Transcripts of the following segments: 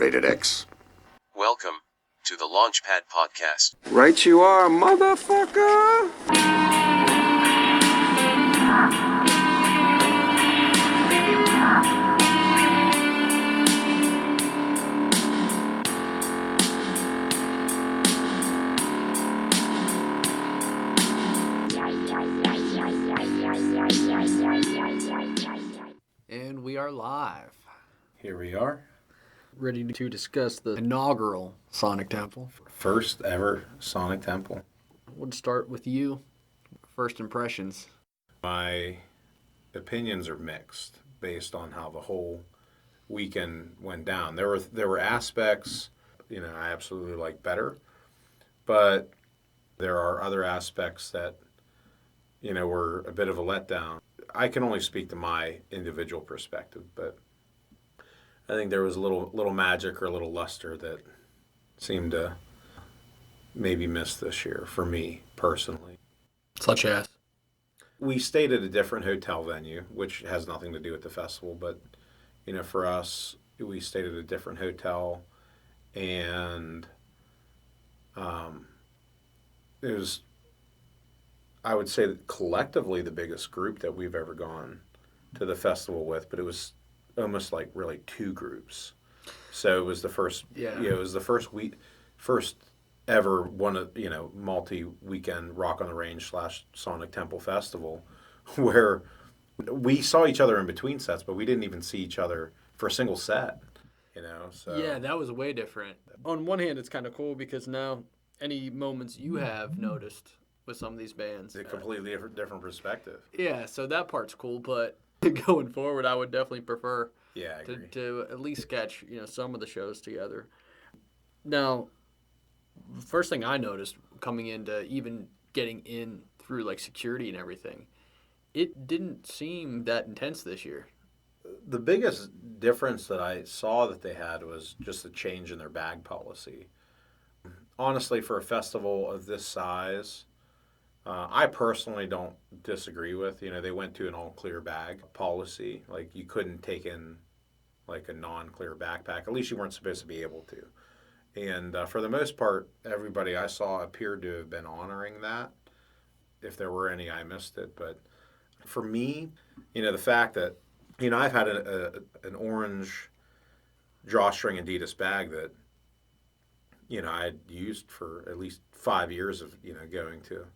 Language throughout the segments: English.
Rated X. Welcome to the LaunchPad podcast. Right you are, motherfucker! And we are live. Here we are. Ready to discuss the inaugural Sonic Temple. First ever Sonic Temple. We'll start with you. First impressions. My opinions are mixed based on how the whole weekend went down. There were aspects, I absolutely like better, but there are other aspects that, were a bit of a letdown. I can only speak to my individual perspective, but I think there was a little magic or a little luster that seemed to maybe miss this year for me personally. Such as? We stayed at a different hotel venue, which has nothing to do with the festival, but for us, we stayed at a different hotel, and it was, I would say, collectively the biggest group that we've ever gone to the festival with, but it was almost like really two groups. So it was the first, it was the first ever one of, multi-weekend Rock on the Range / Sonic Temple Festival where we saw each other in between sets, but we didn't even see each other for a single set, so. Yeah, that was way different. On one hand, it's kind of cool because now any moments you have noticed with some of these bands. It's a completely different perspective. Yeah, so that part's cool, but going forward, I would definitely prefer to at least sketch, some of the shows together. Now, the first thing I noticed coming into even getting in through like security and everything, it didn't seem that intense this year. The biggest difference that I saw that they had was just the change in their bag policy. Honestly, for a festival of this size, I personally don't disagree with. They went to an all-clear bag policy. Like, you couldn't take in, like, a non-clear backpack. At least you weren't supposed to be able to. And for the most part, everybody I saw appeared to have been honoring that. If there were any, I missed it. But for me, the fact that, I've had an orange drawstring Adidas bag that, I had used for at least 5 years of, going to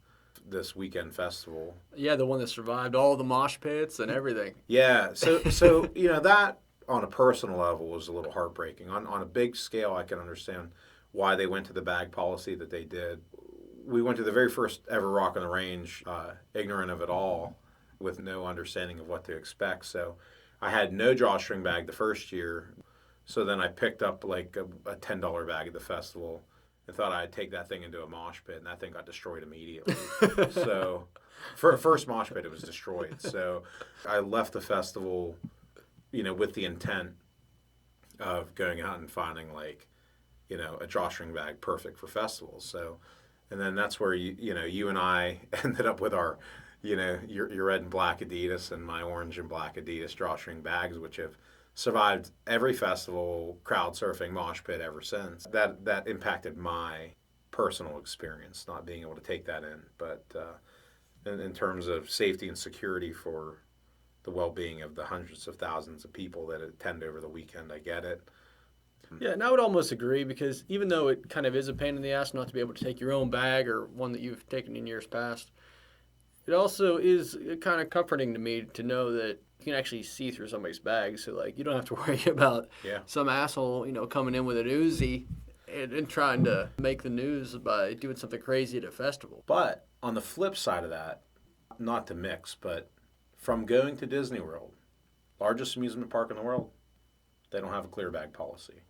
this weekend festival. Yeah, the one that survived all the mosh pits and everything. Yeah, so that on a personal level was a little heartbreaking. On a big scale, I can understand why they went to the bag policy that they did. We went to the very first ever Rock on the Range, ignorant of it all, with no understanding of what to expect. So I had no drawstring bag the first year. So then I picked up like a $10 bag at the festival and thought I'd take that thing into a mosh pit, and that thing got destroyed immediately. So for first mosh pit, it was destroyed. So I left the festival, with the intent of going out and finding a drawstring bag perfect for festivals. So, and then that's where you and I ended up with our, your red and black Adidas and my orange and black Adidas drawstring bags, which have survived every festival, crowd surfing, mosh pit ever since. That impacted my personal experience, not being able to take that in. But in terms of safety and security for the well-being of the hundreds of thousands of people that attend over the weekend, I get it. Yeah, and I would almost agree because even though it kind of is a pain in the ass not to be able to take your own bag or one that you've taken in years past, it also is kind of comforting to me to know that you can actually see through somebody's bag. So, you don't have to worry about some asshole, coming in with an Uzi and trying to make the news by doing something crazy at a festival. But on the flip side of that, not to mix, but from going to Disney World, largest amusement park in the world, they don't have a clear bag policy.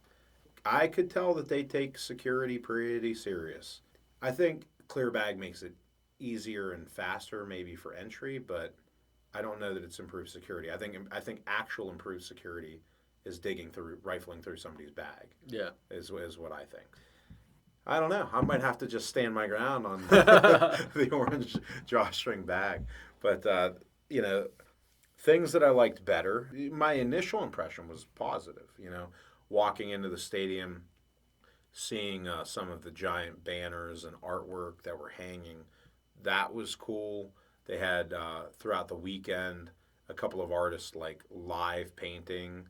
I could tell that they take security pretty serious. I think clear bag makes it easier and faster maybe for entry, but I don't know that it's improved security. I think actual improved security is rifling through somebody's bag. Yeah, is what I think. I don't know. I might have to just stand my ground on the orange drawstring bag, but things that I liked better. My initial impression was positive. walking into the stadium, seeing some of the giant banners and artwork that were hanging, that was cool. They had throughout the weekend a couple of artists like live painting,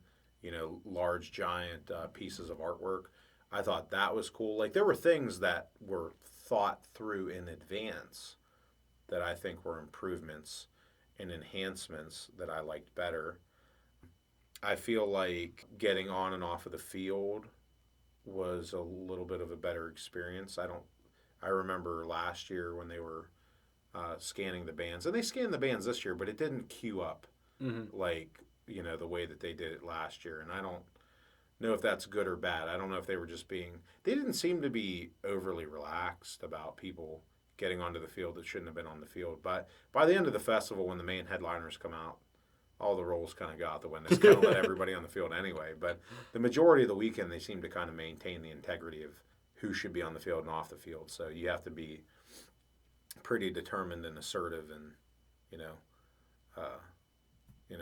large giant pieces of artwork. I thought that was cool. Like there were things that were thought through in advance that I think were improvements and enhancements that I liked better. I feel like getting on and off of the field was a little bit of a better experience. I remember last year when they were scanning the bands, and they scanned the bands this year, but it didn't queue up like the way that they did it last year. And I don't know if that's good or bad. I don't know if they were just they didn't seem to be overly relaxed about people getting onto the field that shouldn't have been on the field. But by the end of the festival, when the main headliners come out, all the roles kind of got out the window. It's kind of let everybody on the field anyway. But the majority of the weekend, they seem to kind of maintain the integrity of who should be on the field and off the field. So you have to be pretty determined and assertive and,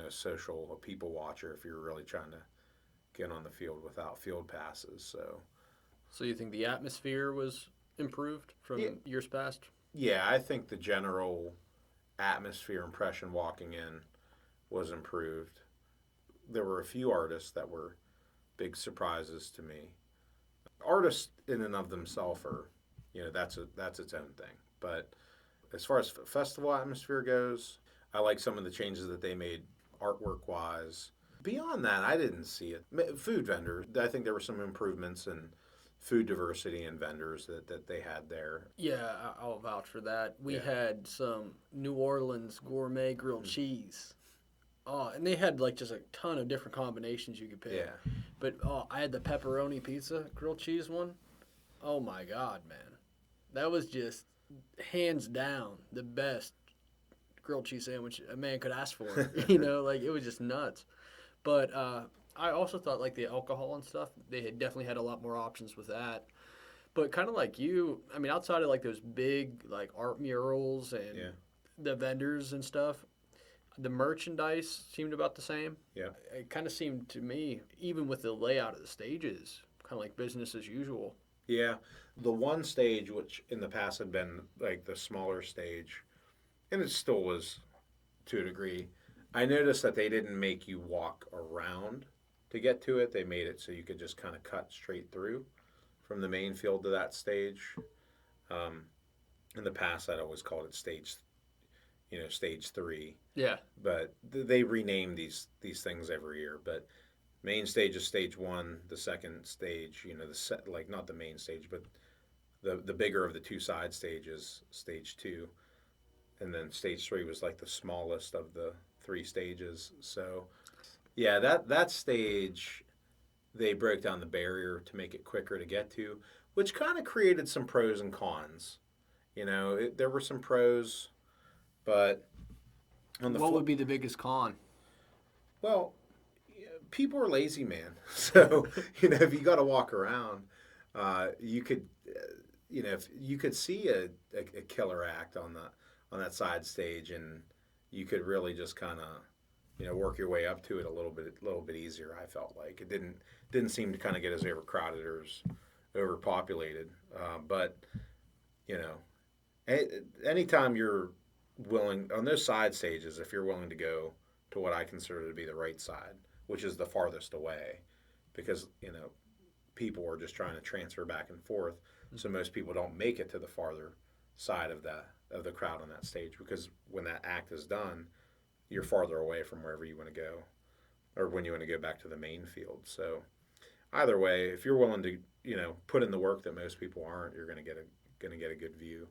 social a people watcher if you're really trying to get on the field without field passes. So you think the atmosphere was improved from years past? Yeah, I think the general atmosphere impression walking in was improved. There were a few artists that were big surprises to me. Artists in and of themselves are, that's its own thing. But as far as festival atmosphere goes, I like some of the changes that they made artwork-wise. Beyond that, I didn't see it. Food vendors, I think there were some improvements in food diversity and vendors that they had there. Yeah, I'll vouch for that. We had some New Orleans gourmet grilled cheese. Oh, and they had like just a ton of different combinations you could pick. Yeah. But I had the pepperoni pizza grilled cheese one. Oh my God, man. That was just hands down the best grilled cheese sandwich a man could ask for. It was just nuts. But I also thought like the alcohol and stuff, they had definitely had a lot more options with that. But kind of like you, I mean, outside of like those big like art murals and the vendors and stuff, the merchandise seemed about the same. Yeah. It kind of seemed to me, even with the layout of the stages, kind of like business as usual. Yeah. The one stage, which in the past had been like the smaller stage, and it still was to a degree, I noticed that they didn't make you walk around to get to it. They made it so you could just kind of cut straight through from the main field to that stage. In the past, I'd always called it stage 3. Yeah. But they rename these things every year. But main stage is stage 1. The second stage, not the main stage, but the bigger of the two side stages, stage 2. And then stage 3 was like the smallest of the 3 stages. So, yeah, that stage, they broke down the barrier to make it quicker to get to, which kind of created some pros and cons. There were some pros, but what would be the biggest con? Well, people are lazy, man. So, if you got to walk around, you could, if you could see a killer act on that side stage, and you could really just kind of, work your way up to it a little bit easier. I felt like it didn't seem to kind of get as overcrowded or as overpopulated. But anytime you're willing on those side stages, if you're willing to go to what I consider to be the right side, which is the farthest away, because people are just trying to transfer back and forth, so most people don't make it to the farther side of the crowd on that stage, because when that act is done, you're farther away from wherever you want to go, or when you want to go back to the main field. So either way, if you're willing to put in the work that most people aren't, you're going to get a good view.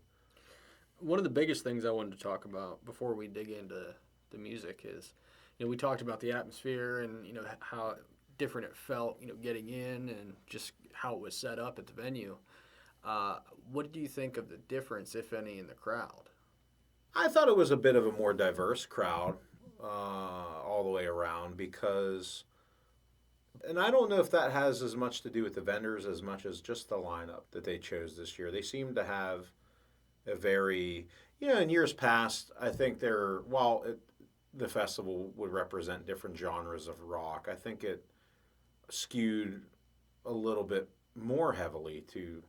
One of the biggest things I wanted to talk about before we dig into the music is, we talked about the atmosphere and how different it felt, getting in and just how it was set up at the venue. What do you think of the difference, if any, in the crowd? I thought it was a bit of a more diverse crowd all the way around, because, and I don't know if that has as much to do with the vendors as much as just the lineup that they chose this year. They seem to have a very, in years past, I think the festival would represent different genres of rock, I think it skewed a little bit more heavily to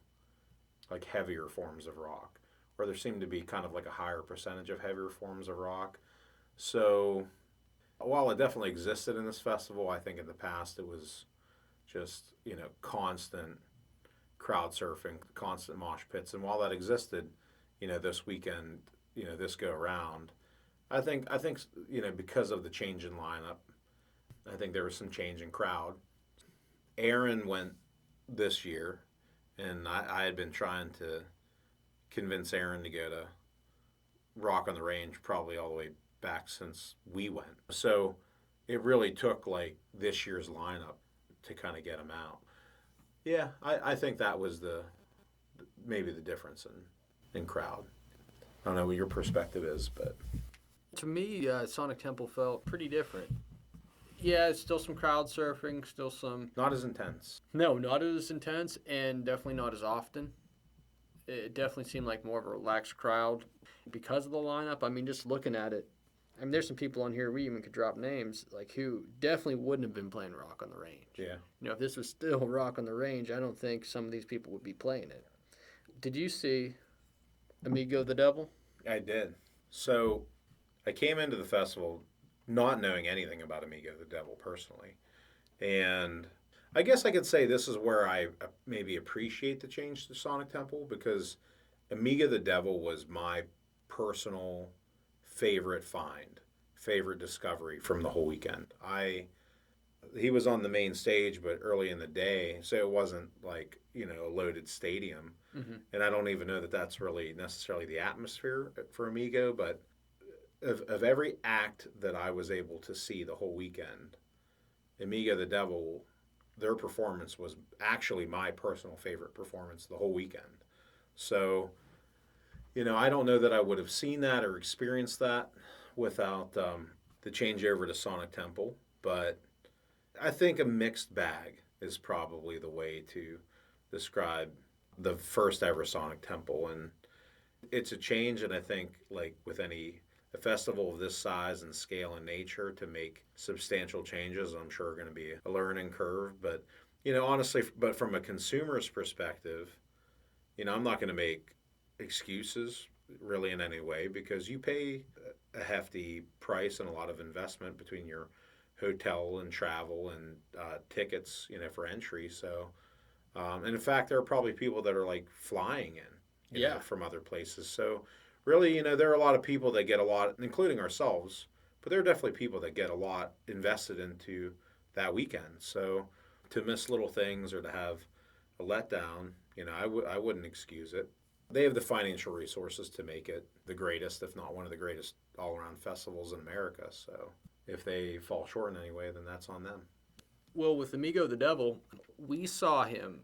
like heavier forms of rock, or there seemed to be kind of like a higher percentage of heavier forms of rock. So while it definitely existed in this festival, I think in the past it was just, constant crowd surfing, constant mosh pits. And while that existed, this weekend, this go around, I think because of the change in lineup, I think there was some change in crowd. Aaron went this year, and I had been trying to convince Aaron to go to Rock on the Range probably all the way back since we went. So it really took like this year's lineup to kind of get him out. Yeah, I think that was maybe the difference in crowd. I don't know what your perspective is, but To me, Sonic Temple felt pretty different. Yeah, it's still some crowd surfing, still some. not as intense. No, not as intense, and definitely not as often. It definitely seemed like more of a relaxed crowd because of the lineup. I mean, just looking at it, I mean, there's some people on here we even could drop names like who definitely wouldn't have been playing Rock on the Range. Yeah. If this was still Rock on the Range, I don't think some of these people would be playing it. Did you see Amigo the Devil? I did. So I came into the festival not knowing anything about Amigo the Devil personally. And I guess I could say this is where I maybe appreciate the change to Sonic Temple, because Amiga the Devil was my personal favorite find, favorite discovery from the whole weekend. He was on the main stage, but early in the day, so it wasn't like a loaded stadium. Mm-hmm. And I don't even know that that's really necessarily the atmosphere for Amigo, but of every act that I was able to see the whole weekend, Amiga the Devil, their performance was actually my personal favorite performance the whole weekend. So, I don't know that I would have seen that or experienced that without the changeover to Sonic Temple, but I think a mixed bag is probably the way to describe the first ever Sonic Temple. And it's a change, and I think, like with a festival of this size and scale and nature, to make substantial changes, I'm sure, are going to be a learning curve. But, honestly, but from a consumer's perspective, I'm not going to make excuses really in any way, because you pay a hefty price and a lot of investment between your hotel and travel and tickets, for entry. So, and in fact, there are probably people that are like flying in, from other places. So, really, there are a lot of people that get a lot, including ourselves, but there are definitely people that get a lot invested into that weekend. So, to miss little things or to have a letdown, I wouldn't excuse it. They have the financial resources to make it the greatest, if not one of the greatest all-around festivals in America. So, if they fall short in any way, then that's on them. Well, with Amigo the Devil, we saw him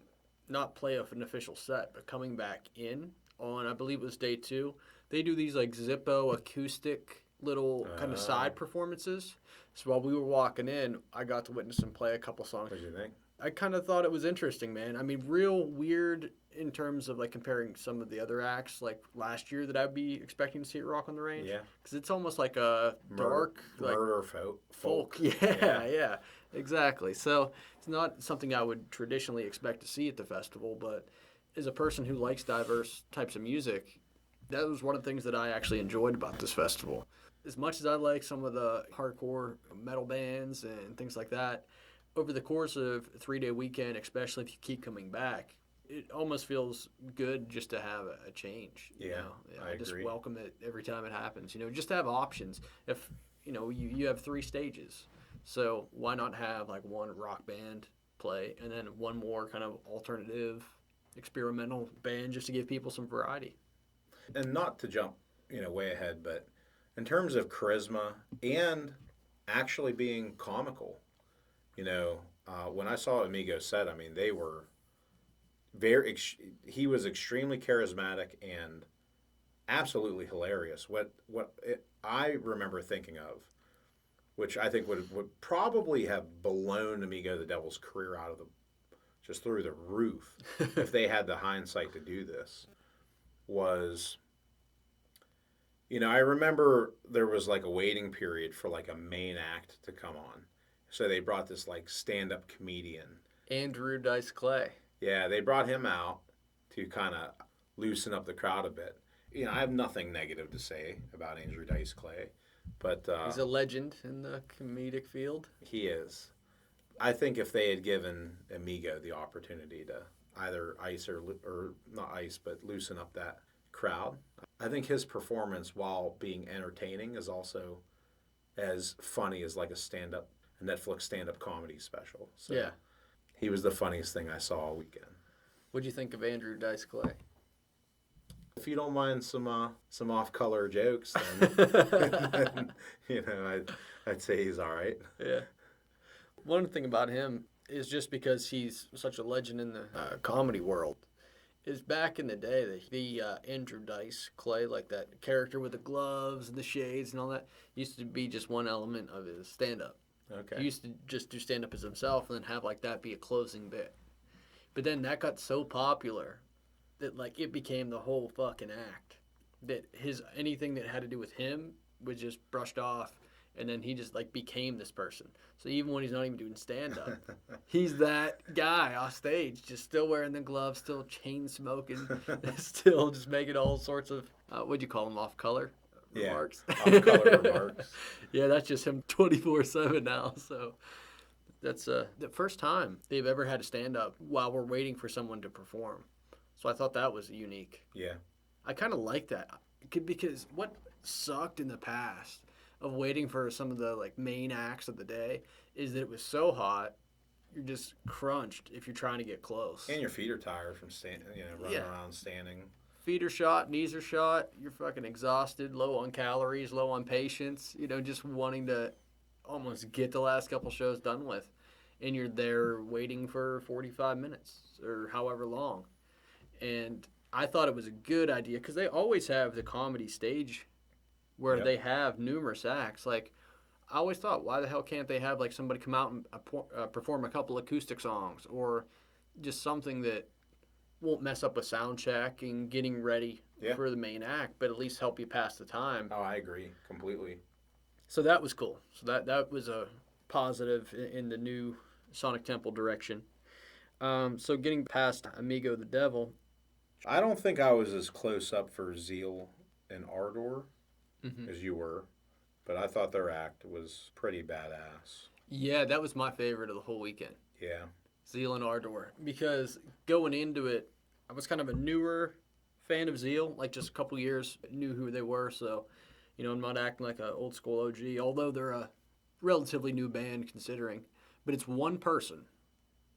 not play an official set, but coming back in on, I believe it was day 2. They do these like Zippo acoustic little kind of side performances. So while we were walking in, I got to witness him play a couple songs. What do you think? I kind of thought it was interesting, man. I mean, real weird in terms of like comparing some of the other acts like last year that I'd be expecting to see at Rock on the Range. Yeah. Because it's almost like a dark, like murder folk. Yeah, exactly. So it's not something I would traditionally expect to see at the festival, but as a person who likes diverse types of music, that was one of the things that I actually enjoyed about this festival. As much as I like some of the hardcore metal bands and things like that, over the course of a 3-day weekend, especially if you keep coming back, it almost feels good just to have a change. I just agree. welcome it every time it happens. Just to have options. If you have 3 stages, so why not have like one rock band play and then one more kind of alternative, experimental band just to give people some variety. And not to jump, way ahead, but in terms of charisma and actually being comical, when I saw Amigo set, I mean, they were he was extremely charismatic and absolutely hilarious. I remember thinking of, which I think would probably have blown Amigo the Devil's career out of just through the roof if they had the hindsight to do this, was, I remember there was like a waiting period for like a main act to come on. So they brought this like stand-up comedian Andrew Dice Clay. Yeah, they brought him out to kind of loosen up the crowd a bit. I have nothing negative to say about Andrew Dice Clay, but He's a legend in the comedic field. he is. I think if they had given Amigo the opportunity to either ice or not ice, but loosen up that crowd, I think his performance while being entertaining is also as funny as like a Netflix stand-up comedy special. So Yeah. he was the funniest thing I saw all weekend. What'd you think of Andrew Dice Clay? If you don't mind some off-color jokes, then, I'd say he's all right. Yeah. One thing about him is just because he's such a legend in the comedy world, is back in the day, the Andrew Dice Clay, like that character with the gloves and the shades and all that, used to be just one element of his stand-up. Okay. He used to just do stand-up as himself and then have like that be a closing bit. But then that got so popular that like it became the whole fucking act. That anything that had to do with him was just brushed off, and then he just like became this person. So even when he's not even doing stand-up, he's that guy off stage, just still wearing the gloves, still chain smoking, still just making all sorts of what'd you call them, off-color remarks? Off-color remarks. Yeah, that's just him 24/7 now. So that's the first time they've ever had a stand-up while we're waiting for someone to perform. So I thought that was unique. Yeah. I kind of like that because what sucked in the past of waiting for some of the like main acts of the day is that it was so hot, you're just crunched if you're trying to get close. And your feet are tired from running around standing. Feet are shot, knees are shot. You're fucking exhausted, low on calories, low on patience. Just wanting to almost get the last couple shows done with, and you're there waiting for 45 minutes or however long. And I thought it was a good idea because they always have the comedy stage where they have numerous acts. Like, I always thought, why the hell can't they have like somebody come out and perform a couple acoustic songs or just something that won't mess up a sound check and getting ready for the main act, but at least help you pass the time. Oh, I agree completely. So that was cool. So that was a positive in the new Sonic Temple direction. So getting past Amigo the Devil. I don't think I was as close up for Zeal and Ardor as you were, but I thought their act was pretty badass. Yeah, that was my favorite of the whole weekend. Yeah. Zeal and Ardor. Because going into it, I was kind of a newer fan of Zeal, like just a couple years, knew who they were, so, I'm not acting like an old school OG, although they're a relatively new band considering. But it's one person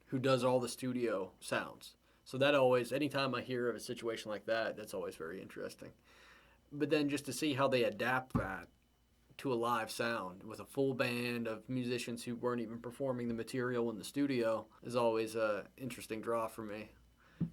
who does all the studio sounds. So that always, anytime I hear of a situation like that, that's always very interesting. But then just to see how they adapt that to a live sound with a full band of musicians who weren't even performing the material in the studio is always an interesting draw for me.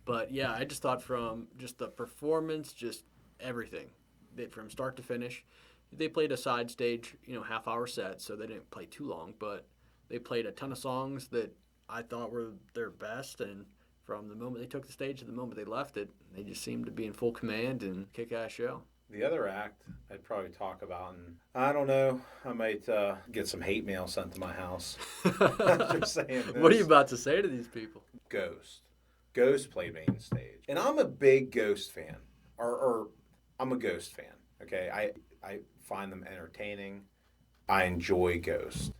But yeah, I just thought from just the performance, just everything, that from start to finish, they played a side stage, half-hour set, so they didn't play too long, but they played a ton of songs that I thought were their best, and from the moment they took the stage to the moment they left it, they just seemed to be in full command and kick-ass show. The other act I'd probably talk about, and I don't know, I might get some hate mail sent to my house. I'm just saying this. What are you about to say to these people? Ghost. Ghost played main stage. And I'm a big Ghost fan. Or I'm a Ghost fan, okay? I find them entertaining. I enjoy Ghost.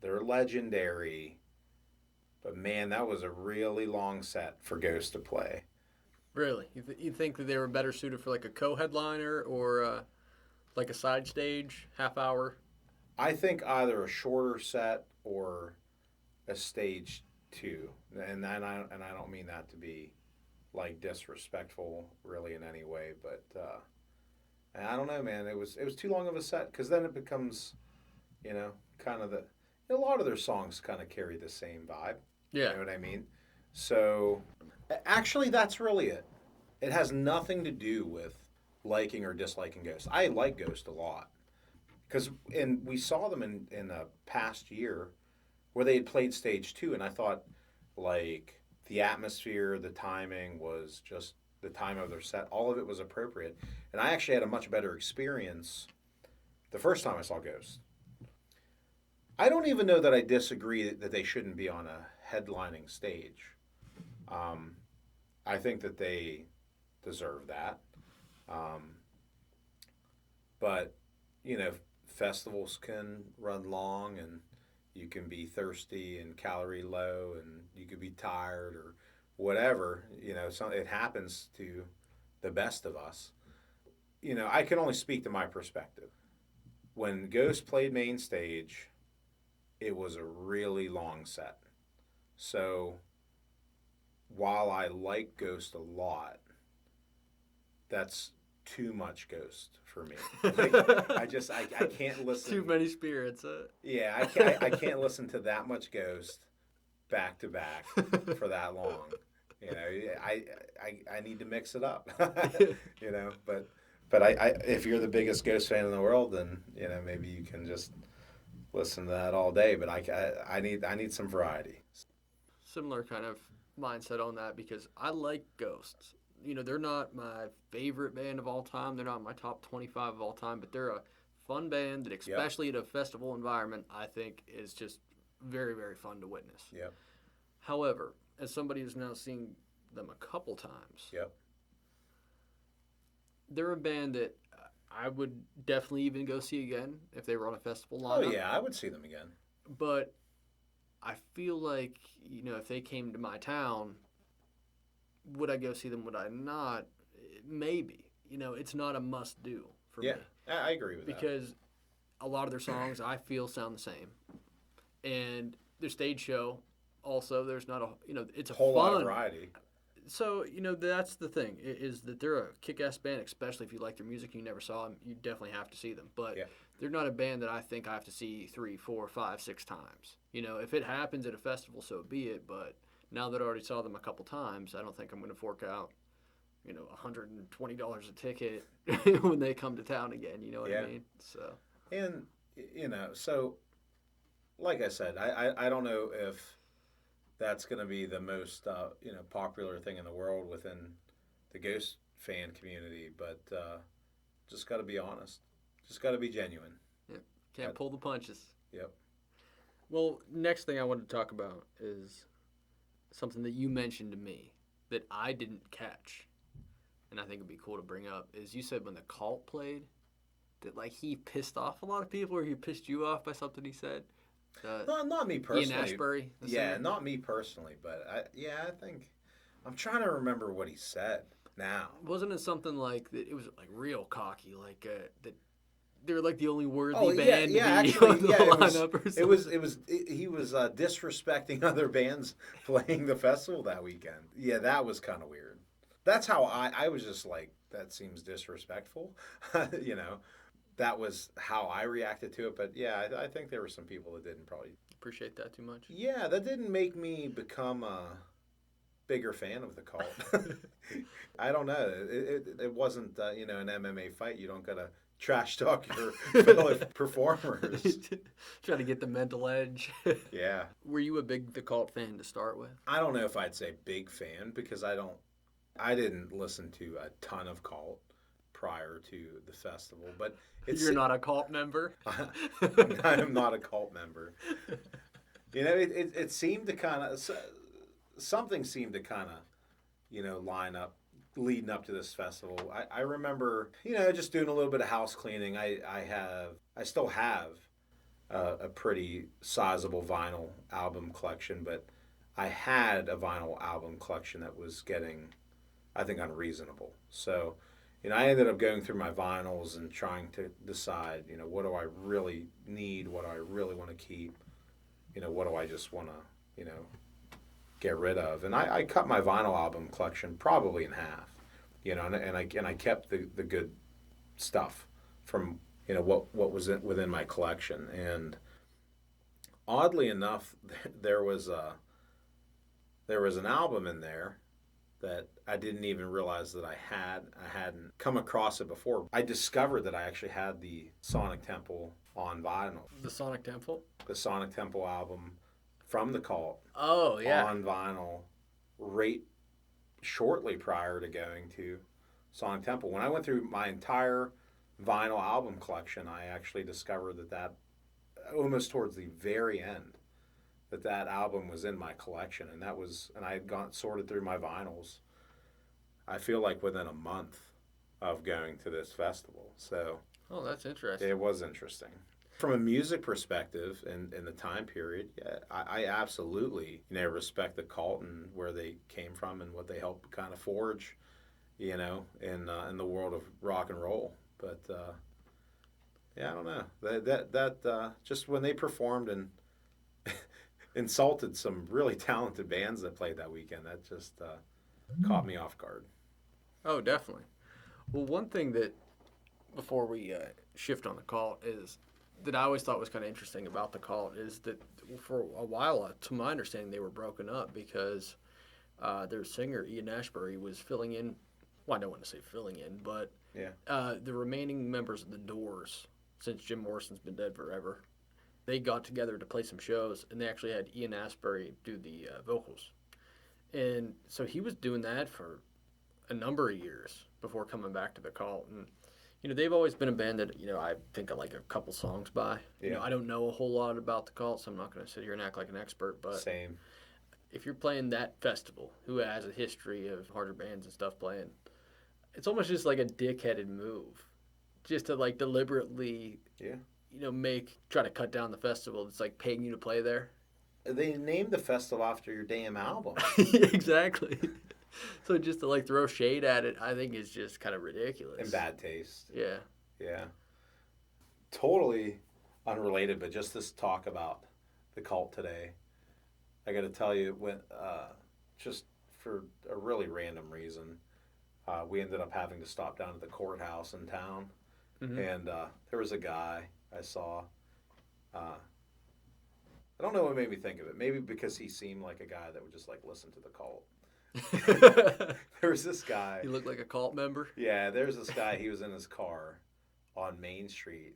They're legendary. But man, that was a really long set for Ghost to play. Really? You think that they were better suited for like a co-headliner or like a side stage, half hour? I think either a shorter set or a stage 2. And I don't mean that to be like disrespectful really in any way, but I don't know, man. It was too long of a set because then it becomes, kind of a lot of their songs kind of carry the same vibe. Yeah. You know what I mean? So, actually, that's really it. It has nothing to do with liking or disliking Ghost. I like Ghost a lot. And we saw them in a past year where they had played stage 2, and I thought, like, the atmosphere, the timing was just the time of their set. All of it was appropriate. And I actually had a much better experience the first time I saw Ghost. I don't even know that I disagree that they shouldn't be on a headlining stage. I think that they deserve that. Um, but, festivals can run long and you can be thirsty and calorie low and you could be tired or whatever. It happens to the best of us. I can only speak to my perspective. When Ghost played main stage, it was a really long set. So while I like Ghost a lot, that's too much Ghost for me. I can't listen. Too many spirits. Yeah, I can't listen to that much Ghost back to back for that long. I need to mix it up. But if you're the biggest Ghost fan in the world, then maybe you can just listen to that all day. But I need some variety. Similar kind of mindset on that because I like Ghosts. They're not my favorite band of all time. They're not my top 25 of all time, but they're a fun band that, especially at a festival environment, I think is just very, very fun to witness. Yep. However, as somebody who's now seen them a couple times, Yep. they're a band that I would definitely even go see again if they were on a festival lineup. Oh, yeah, I would see them again. But I feel like, if they came to my town, would I go see them? Would I not? Maybe. It's not a must-do for me. Yeah, I agree with that. Because a lot of their songs, I feel, sound the same. And their stage show, also, there's not it's a whole fun, lot of variety. So, that's the thing, is that they're a kick-ass band, especially if you like their music and you never saw them. You definitely have to see them. But they're not a band that I think I have to see 3, 4, 5, 6 times. If it happens at a festival, so be it. But now that I already saw them a couple times, I don't think I'm going to fork out, $120 a ticket when they come to town again. You know what I mean? So. And, so, like I said, I don't know if that's going to be the most, popular thing in the world within the Ghost fan community, but just got to be honest. Just got to be genuine. Yep. Can't pull the punches. Yep. Well, next thing I wanted to talk about is something that you mentioned to me that I didn't catch, and I think it'd be cool to bring up, is you said when the Cult played that, he pissed off a lot of people, or he pissed you off by something he said? Not me personally. Ian Ashbury? Yeah, not me personally, but I think I'm trying to remember what he said now. Wasn't it something like that? It was real cocky, that they're the only worthy band to be actually, on the lineup or something. He was disrespecting other bands playing the festival that weekend. Yeah, that was kind of weird. That's how I was just like, that seems disrespectful, That was how I reacted to it, but yeah, I think there were some people that didn't probably appreciate that too much. Yeah, that didn't make me become a bigger fan of the Cult. I don't know. It wasn't an MMA fight. You don't gotta trash talk your fellow performers. Try to get the mental edge. Yeah. Were you a big The Cult fan to start with? I don't know if I'd say big fan because I didn't listen to a ton of Cult prior to the festival, but you're not a Cult member. I am not a Cult member. It seemed to kind of something seemed to kind of line up leading up to this festival. I remember just doing a little bit of house cleaning. I still have a pretty sizable vinyl album collection, but I had a vinyl album collection that was getting, I think, unreasonable. So I ended up going through my vinyls and trying to decide, what do I really need? What do I really want to keep? What do I just want to, get rid of? And I cut my vinyl album collection probably in half, and I kept the good stuff from, what was within my collection. And oddly enough, there was an album in there that I didn't even realize that I hadn't come across it before. I discovered that I actually had the Sonic Temple on vinyl. The Sonic Temple? The Sonic Temple album from the Cult. Oh, yeah. On vinyl right shortly prior to going to Sonic Temple. When I went through my entire vinyl album collection, I actually discovered that almost towards the very end, that album was in my collection, and I had gone sorted through my vinyls. I feel like within a month of going to this festival. So Oh, that's interesting. it was interesting. From a music perspective and in the time period, yeah, I absolutely respect the cult and where they came from and what they helped kind of forge, in the world of rock and roll. But yeah, I don't know that just when they performed and insulted some really talented bands that played that weekend, that just caught me off guard. Oh, definitely. Well, one thing that before we shift on the cult is that I always thought was kind of interesting about the cult is that for a while, to my understanding, they were broken up because their singer Ian Ashbury was filling in. Well, I don't want to say filling in, but Yeah. the remaining members of the Doors, since Jim Morrison's been dead forever, they got together to play some shows, and they actually had Ian Astbury do the vocals. And so he was doing that for a number of years before coming back to the cult. And they've always been a band that I think of like a couple songs by. Yeah. I don't know a whole lot about the cult, so I'm not going to sit here and act like an expert. But Same. if you're playing that festival, who has a history of harder bands and stuff playing, it's almost just like a dickheaded move, just to like deliberately, Yeah. try to cut down the festival. It's like paying you to play there. They named the festival after your damn album. Exactly. So just to like throw shade at it, I think is just kind of ridiculous. In bad taste. Yeah. Yeah. Totally unrelated, but just this talk about the cult today. I got to tell you, when just for a really random reason, we ended up having to stop down at the courthouse in town, and there was a guy I saw. I don't know what made me think of it. Maybe because he seemed like a guy that would just like listen to the cult. There was this guy. You look like a cult member. Yeah, there's this guy. He was in his car on Main Street,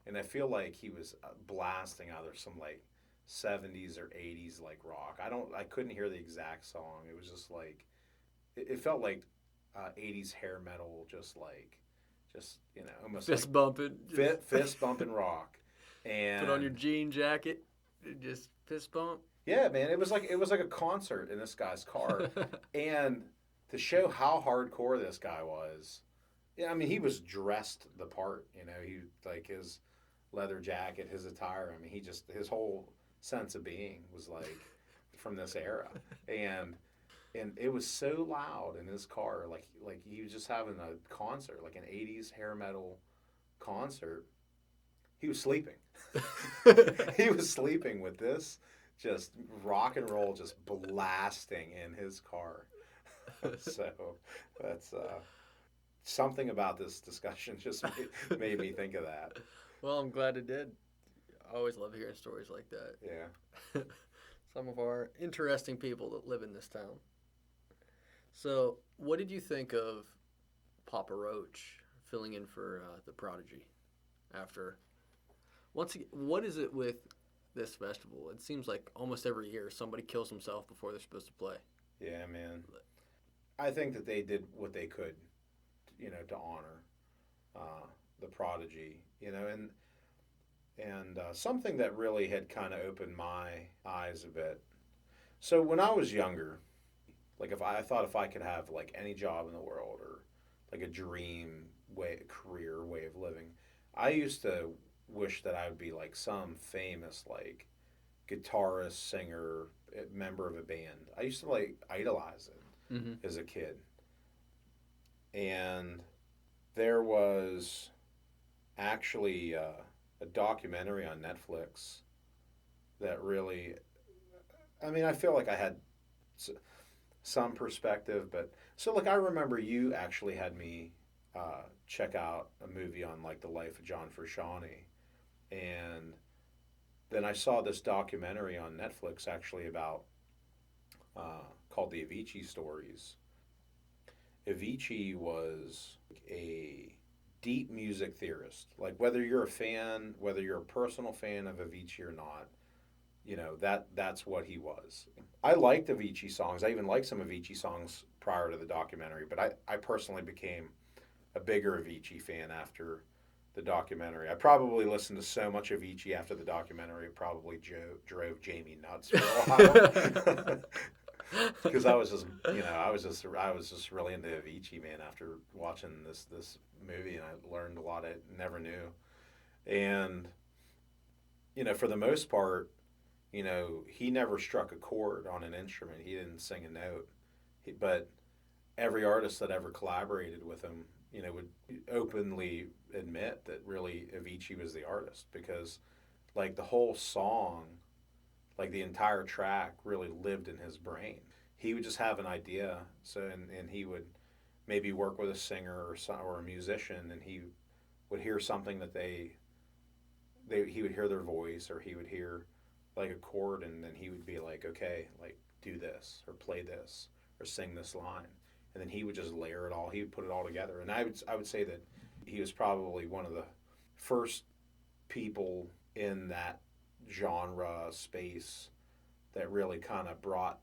and I feel like he was blasting either some like 70s or 80s like rock. I couldn't hear the exact song. It was just like it felt like 80s hair metal, just almost Fist like bumping. fist bumping rock. And Put on your jean jacket. Just fist bump. yeah, man, it was like a concert in this guy's car. And to show how hardcore this guy was, yeah, I mean, he was dressed the part, he like his leather jacket, his attire. I mean, his whole sense of being was like from this era. And it was so loud in his car, like he was just having a concert, like an 80s hair metal concert. He was sleeping. He was sleeping with this just rock and roll just blasting in his car. So that's something about this discussion just made me think of that. Well, I'm glad it did. I always love hearing stories like that. Yeah. Some of our interesting people that live in this town. So, what did you think of Papa Roach filling in for the Prodigy after? Once again, what is it with this festival? It seems like almost every year somebody kills himself before they're supposed to play. Yeah, man. I think that they did what they could, to honor the Prodigy, and something that really had kind of opened my eyes a bit. So when I was younger, like I thought if I could have like any job in the world or like a dream career way of living, I used to wish that I would be like some famous like guitarist, singer, member of a band. I used to like idolize it as a kid. And there was actually a documentary on Netflix that really, I mean, I feel like I had some perspective, but so like I remember you actually had me check out a movie on like the life of John Frusciante. And then I saw this documentary on Netflix actually about called the Avicii Stories. Avicii was a deep music theorist. Like whether you're a fan, whether you're a personal fan of Avicii or not, that's what he was. I liked Avicii songs. I even liked some Avicii songs prior to the documentary, but I personally became a bigger Avicii fan after the documentary. I probably listened to so much Avicii after the documentary, it probably drove Jamie nuts for a while. Because I was just, I was just really into Avicii, man. After watching this movie, and I learned a lot I never knew. And for the most part, he never struck a chord on an instrument. He didn't sing a note. But every artist that ever collaborated with him, would openly admit that really Avicii was the artist because, like, the whole song, like the entire track, really lived in his brain. He would just have an idea, and he would maybe work with a singer or a musician, and he would hear something that he would hear their voice, or he would hear like a chord, and then he would be like, okay, like, do this or play this or sing this line, and then he would just layer it all. He would put it all together, and I would say that he was probably one of the first people in that genre space that really kind of brought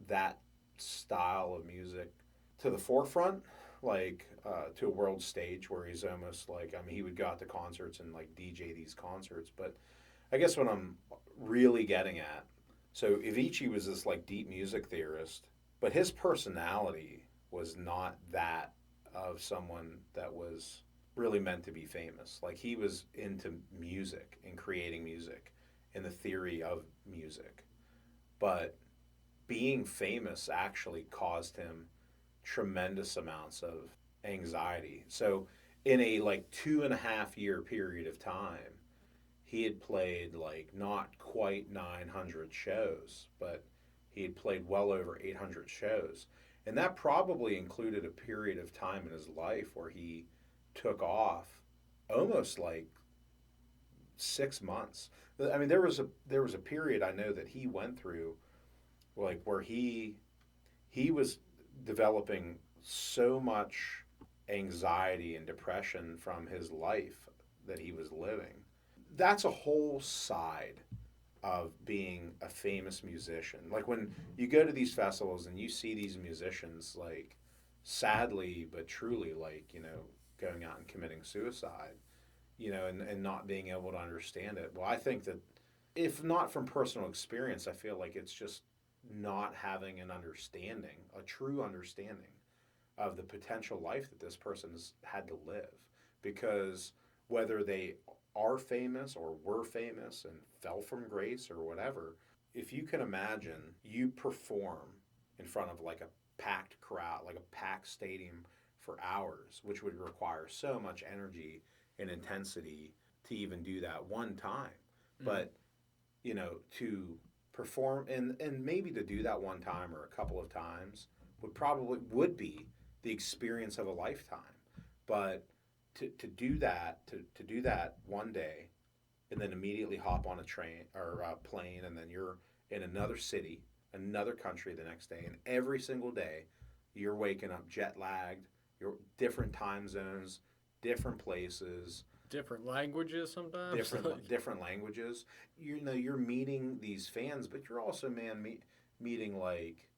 that style of music to the forefront, like to a world stage where he's almost like, I mean, he would go out to concerts and like DJ these concerts. But I guess what I'm really getting at, so Avicii was this like deep music theorist, but his personality was not that of someone that was really meant to be famous. Like, he was into music and creating music and the theory of music. But being famous actually caused him tremendous amounts of anxiety. So in a like 2.5 year period of time, he had played like not quite 900 shows, but he had played well over 800 shows. And that probably included a period of time in his life where he took off almost like 6 months. I mean, there was a period I know that he went through, like, where he was developing so much anxiety and depression from his life that he was living. That's a whole side of being a famous musician. Like, when you go to these festivals and you see these musicians, like, sadly but truly, like, going out and committing suicide, and not being able to understand it. Well, I think that, if not from personal experience, I feel like it's just not having an understanding, a true understanding of the potential life that this person's had to live. Because whether they are famous or were famous and fell from grace or whatever, if you can imagine you perform in front of like a packed crowd, like a packed stadium for hours, which would require so much energy and intensity to even do that one time. Mm-hmm. But, to perform and maybe to do that one time or a couple of times would be the experience of a lifetime. But to do that, to do that one day, and then immediately hop on a train or a plane, and then you're in another city, another country the next day, and every single day you're waking up jet lagged, you're different time zones, different places, different languages sometimes. Different languages. You're meeting these fans, but you're also, man, meeting like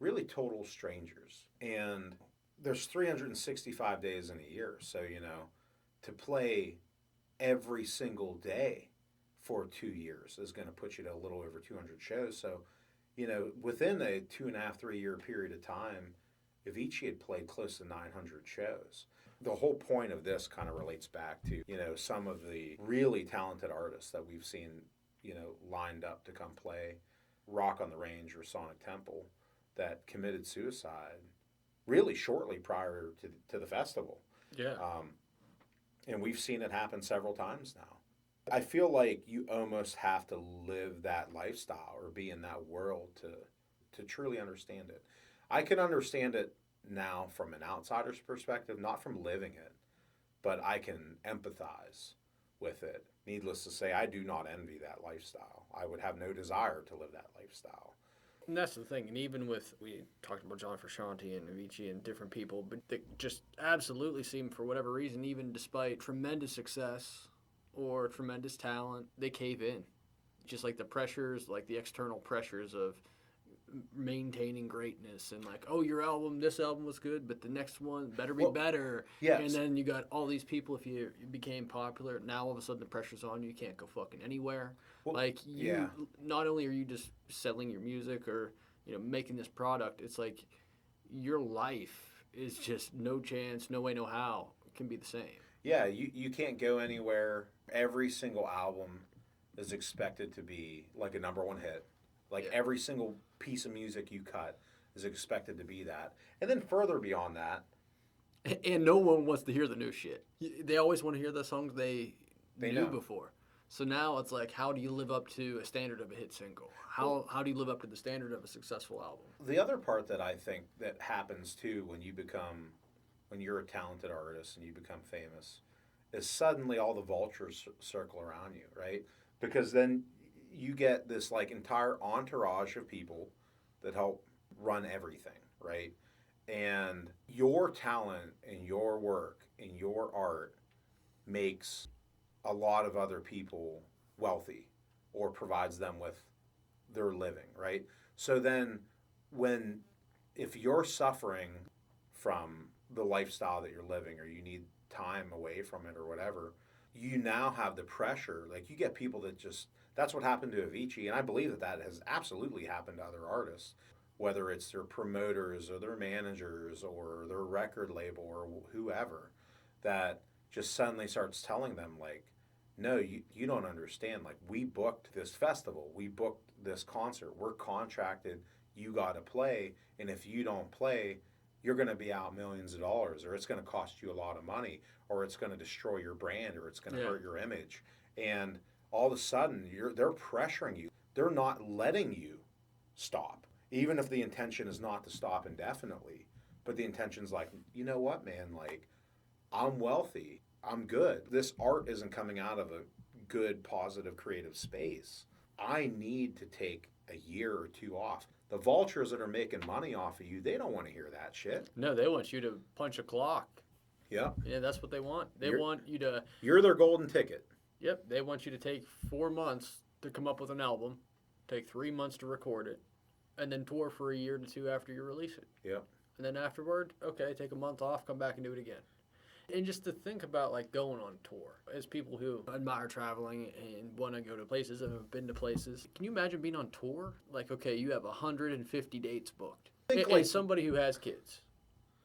really total strangers. And there's 365 days in a year, so to play every single day for 2 years is going to put you to a little over 200 shows. So, within a 2.5-3 year period of time, Avicii had played close to 900 shows. The whole point of this kind of relates back to, some of the really talented artists that we've seen, lined up to come play Rock on the Range or Sonic Temple that committed suicide really shortly prior to the festival. Yeah. And we've seen it happen several times now. I feel like you almost have to live that lifestyle or be in that world to truly understand it. I can understand it now from an outsider's perspective, not from living it, but I can empathize with it. Needless to say, I do not envy that lifestyle. I would have no desire to live that lifestyle. And that's the thing. And even with, we talked about John Frusciante and Avicii and different people, but they just absolutely seem, for whatever reason, even despite tremendous success or tremendous talent, they cave in. Just like the pressures, like the external pressures of maintaining greatness and like, oh, this album was good, but the next one better be Well, better. yes. And then you got all these people. If you became popular, now all of a sudden the pressure's on you. You can't go fucking anywhere. Well, Like yeah. not only are you just selling your music or making this product, it's like your life is just no chance, no way, no how can be the same. Yeah, you can't go anywhere. Every single album is expected to be like a number one hit. Like Yeah. every single piece of music you cut is expected to be that. And then further beyond that, And no one wants to hear the new shit. They always want to hear the songs they They knew know. before. So now it's like, how do you live up to a standard of a hit single? How do you live up to the standard of a successful album? the other part that I think that happens too when you're a talented artist and you become famous is suddenly all the vultures circle around you, right? Because then you get this like entire entourage of people that help run everything, right? And your talent and your work and your art makes a lot of other people wealthy or provides them with their living, right? So then when if you're suffering from the lifestyle that you're living or you need time away from it or whatever, you now have the pressure. Like you get people that just that's what happened to Avicii, and I believe that that has absolutely happened to other artists, whether it's their promoters or their managers or their record label or whoever, that just suddenly starts telling them like, no, you don't understand. Like we booked this festival, we booked this concert, we're contracted. You got to play, and if you don't play, you're going to be out millions of dollars, or it's going to cost you a lot of money, or it's going to destroy your brand, or it's going to hurt your image. And all of a sudden, they're pressuring you. They're not letting you stop, even if the intention is not to stop indefinitely. But the intention's like, you know what, man? Like, I'm wealthy. I'm good. This art isn't coming out of a good, positive, creative space. I need to take a year or two off. The vultures that are making money off of you, they don't want to hear that shit. No, they want you to punch a clock. Yeah. Yeah, that's what they want. They You're- want you to. You're their golden ticket. Yep, they want you to take 4 months to come up with an album, take 3 months to record it, and then tour for a year to two after you release it. Yep. And then afterward, okay, take a month off, come back and do it again. And just to think about like going on tour, as people who admire traveling and want to go to places and have been to places, can you imagine being on tour? Like, okay, you have 150 dates booked. And somebody who has kids,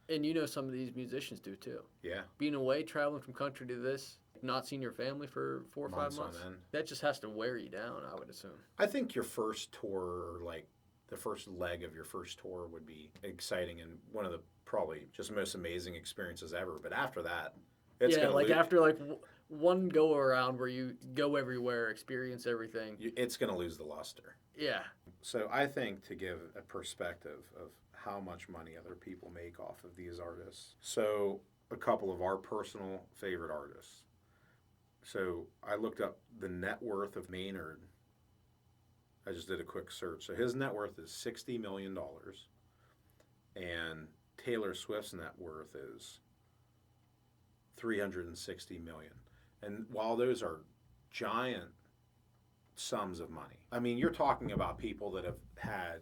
and some of these musicians do too. Yeah. Being away, traveling from country to this, not seeing your family for 4 or 5 Months months, on end. that just has to wear you down, I would assume. I think your first tour, or like the first leg of your first tour, would be exciting and one of the probably just most amazing experiences ever. But after that, it's Yeah, gonna like lose, after like one go around where you go everywhere, experience everything. it's going to lose the luster. Yeah. So I think to give a perspective of how much money other people make off of these artists. So a couple of our personal favorite artists. So I looked up the net worth of Maynard. I just did a quick search. So his net worth is $60 million. And Taylor Swift's net worth is $360 million. And while those are giant sums of money, I mean, you're talking about people that have had,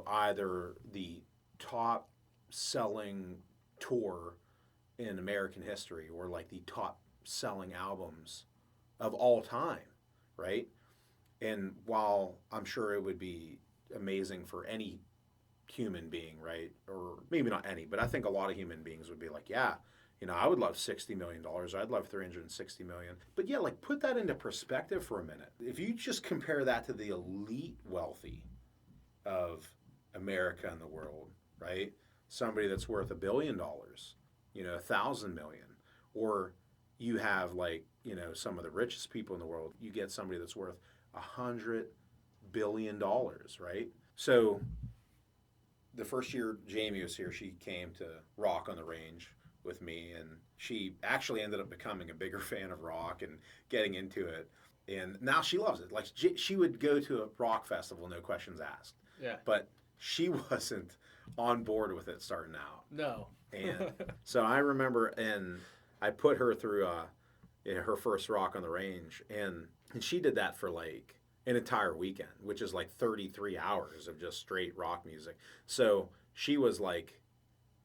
either the top selling tour in American history or like the top selling albums of all time, right? And while I'm sure it would be amazing for any human being, right? Or maybe not any, but I think a lot of human beings would be like, yeah, I would love $60 million. I'd love $360 million. But yeah, like put that into perspective for a minute. If you just compare that to the elite wealthy of America and the world, right? Somebody that's worth $1 billion, 1,000 million, or you have like, some of the richest people in the world, you get somebody that's worth $100 billion, right? So the first year Jamie was here, she came to rock on the range with me, and she actually ended up becoming a bigger fan of rock and getting into it. And now she loves it. Like she would go to a rock festival, no questions asked. Yeah. But she wasn't on board with it starting out. No. And so I remember, and I put her through her first rock on the range, and she did that for like an entire weekend, which is like 33 hours of just straight rock music. So she was like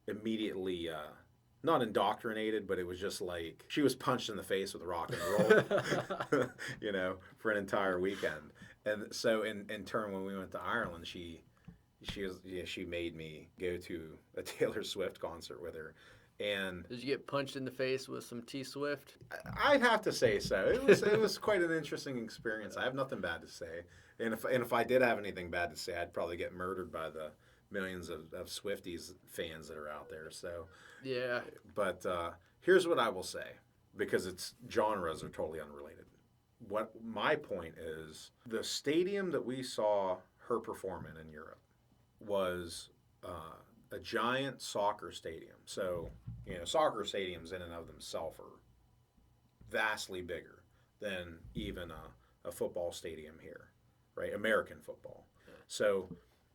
immediately not indoctrinated, but it was just like she was punched in the face with rock and roll, for an entire weekend. And so in turn, when we went to Ireland, she made me go to a Taylor Swift concert with her. And Did you get punched in the face with some T Swift? I'd have to say so. It was quite an interesting experience. I have nothing bad to say, and if I did have anything bad to say, I'd probably get murdered by the millions of Swifties fans that are out there. So, Yeah. but here's what I will say, because its genres are totally unrelated. What my point is, the stadium that we saw her perform in Europe was a giant soccer stadium. So, soccer stadiums in and of themselves are vastly bigger than even a football stadium here, right? American football. So,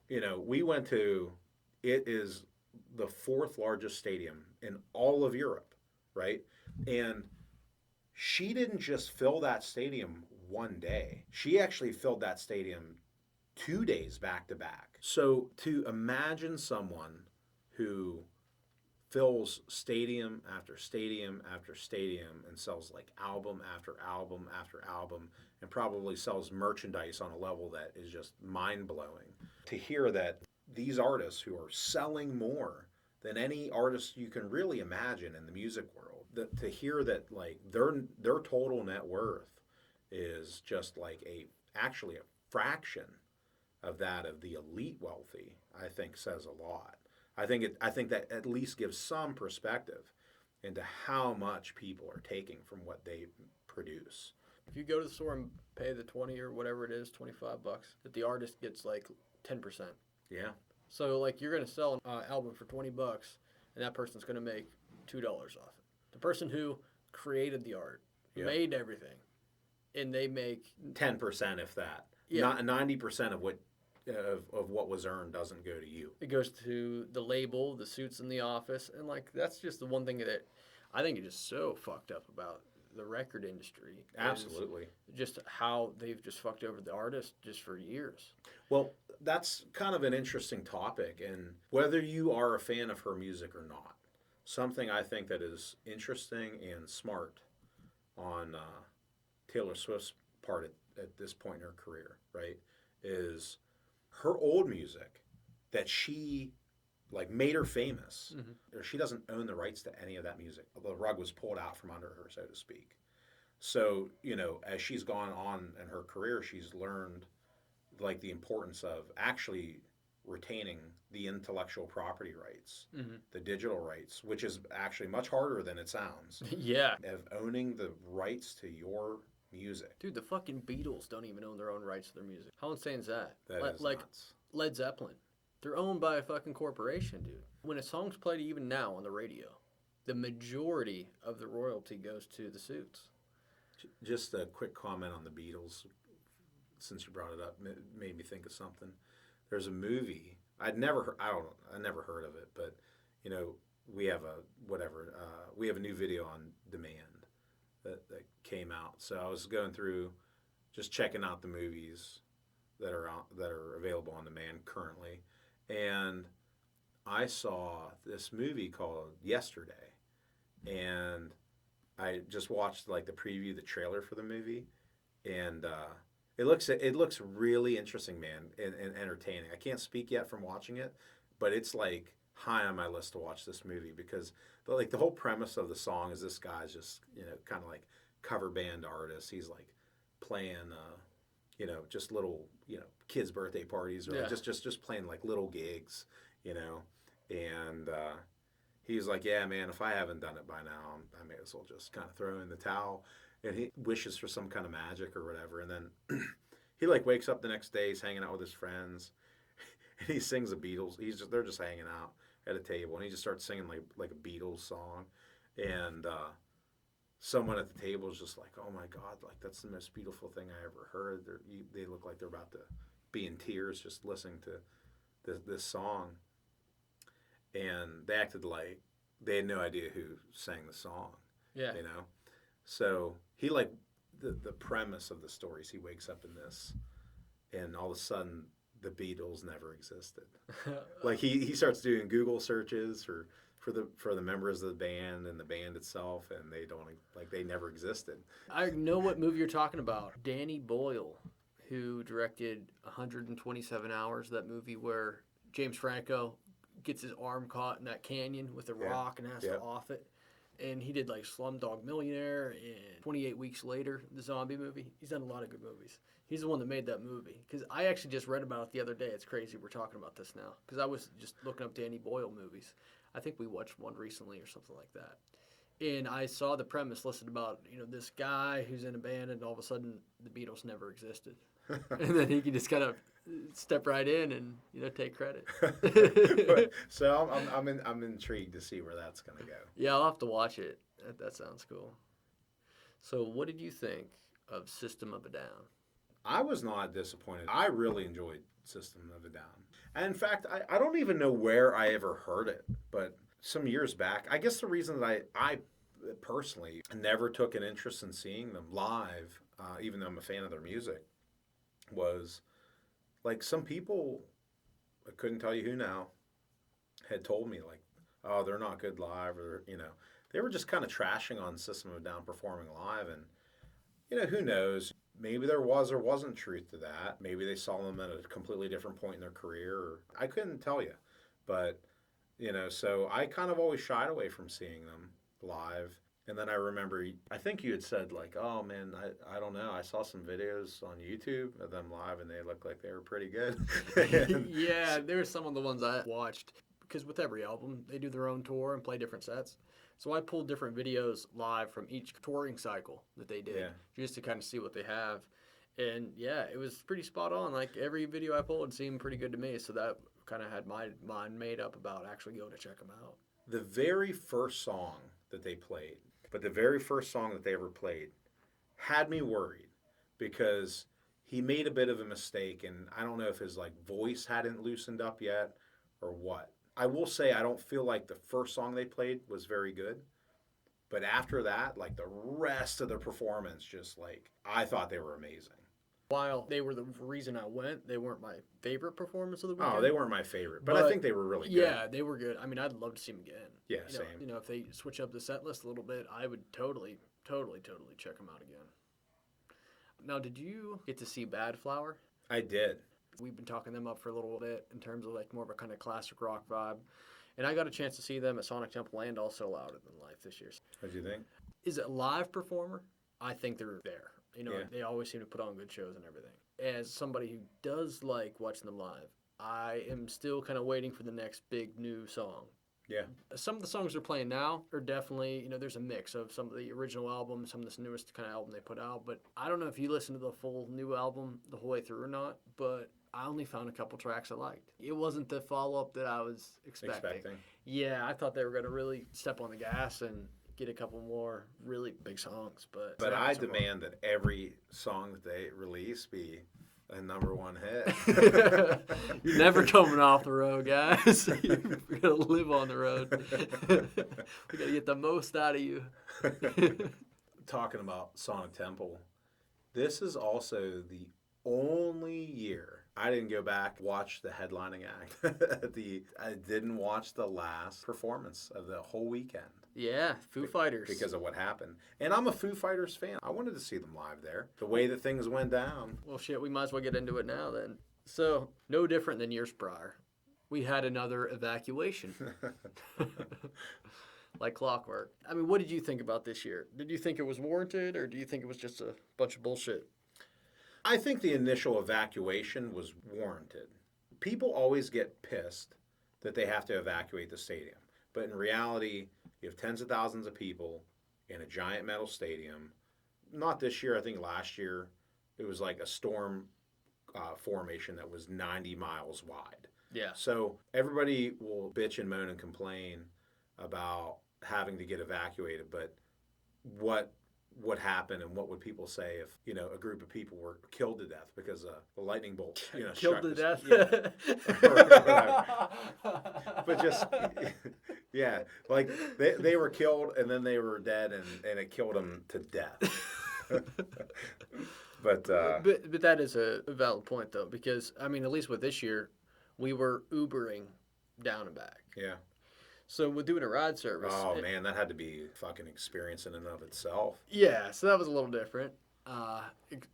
we went to, it is the fourth largest stadium in all of Europe, right? And she didn't just fill that stadium one day. She actually filled that stadium 2 days back to back. So to imagine someone who fills stadium after stadium after stadium and sells like album after album after album and probably sells merchandise on a level that is just mind blowing. To hear that these artists who are selling more than any artist you can really imagine in the music world, to hear that like their total net worth is just like actually a fraction of that of the elite wealthy, I think says a lot. I think that at least gives some perspective into how much people are taking from what they produce. If you go to the store and pay the 20 or whatever it is, $25, that the artist gets like 10%. Yeah. So like you're going to sell an album for $20 and that person's going to make $2 off it. The person who created the art, Yep. made everything, and they make 10%, if that. Yeah. Not 90% of what was earned doesn't go to you. it goes to the label, the suits in the office, and like that's just the one thing that I think is just so fucked up about the record industry. Absolutely. Just how they've just fucked over the artist just for years. Well, that's kind of an interesting topic, and whether you are a fan of her music or not, something I think that is interesting and smart on Taylor Swift's part at this point in her career, right, is her old music that she like made her famous. Or she doesn't own the rights to any of that music. The rug was pulled out from under her, so to speak. So, as she's gone on in her career, she's learned like the importance of actually retaining the intellectual property rights, the digital rights, which is actually much harder than it sounds. Yeah. Of owning the rights to your music. Dude, the fucking Beatles don't even own their own rights to their music. How insane is that? That is like nuts. Led Zeppelin. They're owned by a fucking corporation, dude. When a song's played even now on the radio, the majority of the royalty goes to the suits. Just a quick comment on the Beatles, since you brought it up, made me think of something. There's a movie I never heard of it, but we have a new video on demand that came out. So I was going through, just checking out the movies that are available on demand currently, and I saw this movie called Yesterday, and I just watched like the preview, the trailer for the movie, and it looks really interesting, man, and entertaining. I can't speak yet from watching it, but it's like high on my list to watch this movie because the whole premise of the song is this guy's just kind of like cover band artist. He's like playing just little kids' birthday parties or just playing like little gigs, and he's like, yeah, man, if I haven't done it by now, I may as well just kind of throw in the towel. And he wishes for some kind of magic or whatever. And then he like wakes up the next day, he's hanging out with his friends, and he sings the Beatles. They're just hanging out at a table, and he just starts singing like a Beatles song. And someone at the table is just like, oh my God, like that's the most beautiful thing I ever heard. They look like they're about to be in tears just listening to this song. And they acted like they had no idea who sang the song. Yeah. So he the premise of the story is he wakes up in this and all of a sudden the Beatles never existed. Like he starts doing Google searches for the members of the band and the band itself, and they never existed. I know what movie you're talking about. Danny Boyle, who directed 127 Hours, that movie where James Franco gets his arm caught in that canyon with a rock and has to off it. And he did like Slumdog Millionaire and 28 Weeks Later, the zombie movie. He's done a lot of good movies. He's the one that made that movie. Because I actually just read about it the other day. It's crazy we're talking about this now. Because I was just looking up Danny Boyle movies. I think we watched one recently or something like that. And I saw the premise listed about, this guy who's in a band and all of a sudden the Beatles never existed. And then he can just kind of step right in and, take credit. So I'm intrigued to see where that's going to go. Yeah, I'll have to watch it. That sounds cool. So what did you think of System of a Down? I was not disappointed. I really enjoyed System of a Down. And in fact, I don't even know where I ever heard it, but some years back, I guess the reason that I personally never took an interest in seeing them live, even though I'm a fan of their music, was like some people, I couldn't tell you who now, had told me like, oh, they're not good live, or they were just kind of trashing on System of a Down performing live, and who knows, maybe there was or wasn't truth to that. Maybe they saw them at a completely different point in their career, or I couldn't tell you, but so I kind of always shied away from seeing them live. And then I remember, I think you had said like, oh man, I don't know. I saw some videos on YouTube of them live and they looked like they were pretty good. Yeah, there were some of the ones I watched because with every album, they do their own tour and play different sets. So I pulled different videos live from each touring cycle that they did just to kind of see what they have. And yeah, it was pretty spot on. Like every video I pulled seemed pretty good to me. So that kind of had my mind made up about actually going to check them out. The very first song that they played, but the very first song that they ever played had me worried because he made a bit of a mistake, and I don't know if his voice hadn't loosened up yet or what. I will say I don't feel like the first song they played was very good, but after that, the rest of the performance, just I thought they were amazing. While they were the reason I went, they weren't my favorite performance of the weekend. Oh, they weren't my favorite, but I think they were really good. Yeah, they were good. I mean, I'd love to see them again. Yeah, same. If they switch up the set list a little bit, I would totally check them out again. Now, did you get to see Bad Flower? I did. We've been talking them up for a little bit in terms of more of a kind of classic rock vibe. And I got a chance to see them at Sonic Temple and also Louder Than Life this year. What do you think? Is it a live performer? I think they're there. They always seem to put on good shows and everything. As somebody who does like watching them live, I am still kind of waiting for the next big new song. Yeah. Some of the songs they're playing now are definitely, there's a mix of some of the original album, some of this newest kind of album they put out. But I don't know if you listen to the full new album the whole way through or not, but I only found a couple tracks I liked. It wasn't the follow-up that I was expecting. Yeah, I thought they were going to really step on the gas and get a couple more really big songs. But I demand that every song that they release be a #1 hit. You're never coming off the road, guys. You're going to live on the road. We got to get the most out of you. Talking about Sonic Temple, this is also the only year I didn't go back watch the headlining act. I didn't watch the last performance of the whole weekend. Yeah, Foo Fighters. Because of what happened. And I'm a Foo Fighters fan. I wanted to see them live there. The way that things went down. Well, shit, we might as well get into it now then. So, no different than years prior. We had another evacuation. Like clockwork. I mean, what did you think about this year? Did you think it was warranted, or do you think it was just a bunch of bullshit? I think the initial evacuation was warranted. People always get pissed that they have to evacuate the stadium. But in reality, you have tens of thousands of people in a giant metal stadium. Not this year, I think last year, it was like a storm formation that was 90 miles wide. Yeah. So everybody will bitch and moan and complain about having to get evacuated, but what would happen and what would people say if a group of people were killed to death because a lightning bolt killed to death? But just like they were killed and then they were dead and it killed them to death. But that is a valid point though, because I mean, at least with this year, we were Ubering down and back. Yeah. So with doing a ride service, Oh man, that had to be a fucking experience in and of itself. yeah, so that was a little different